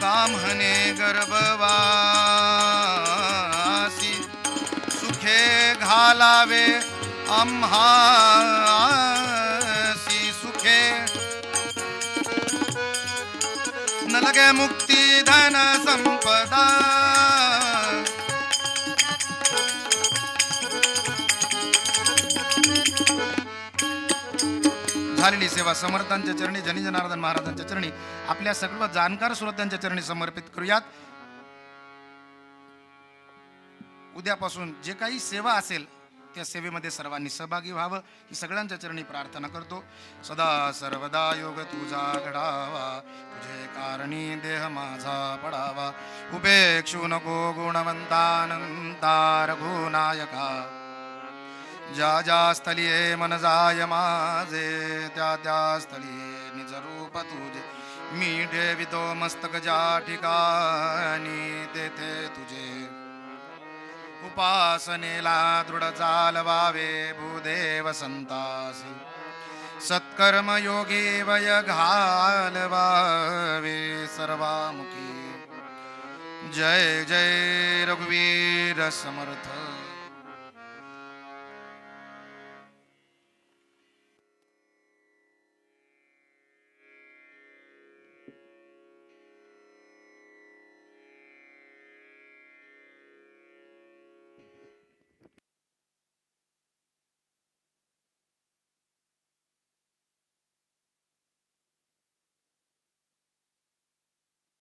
S1: काम्हणे गर्भवासी सुखे घालावे आम्हासी सुखे न लगे मुक्ती धन संपदा झालेली सेवा समर्थांच्या चरणी जनी जनार्दन महाराजांच्या चरणी आपल्या सर्व जाणकार श्रोत्यांच्या चरणी समर्पित करूयात. उद्यापासून जे काही सेवा असेल त्या सेवेमध्ये सर्वांनी सहभागी व्हावं ही सगळ्यांच्या चरणी प्रार्थना करतो. सदा सर्वदा योग तुझा घडावा तुझे कारणी देह माझा पडावा उपेक्षू नको गुणवंतानंता रघुनायका ज्या ज्या स्थली मन जाय माझे त्या त्या स्थली निज रूप तुझे मी ठेवितो मस्तक ज्या ठिकाणी तेथे तुझे उपासनेला दृढ चालवावे भूदेव संतासी सत्कर्म योगी वय घालवावे सर्वामुखी. जय जय रघुवीर समर्थ.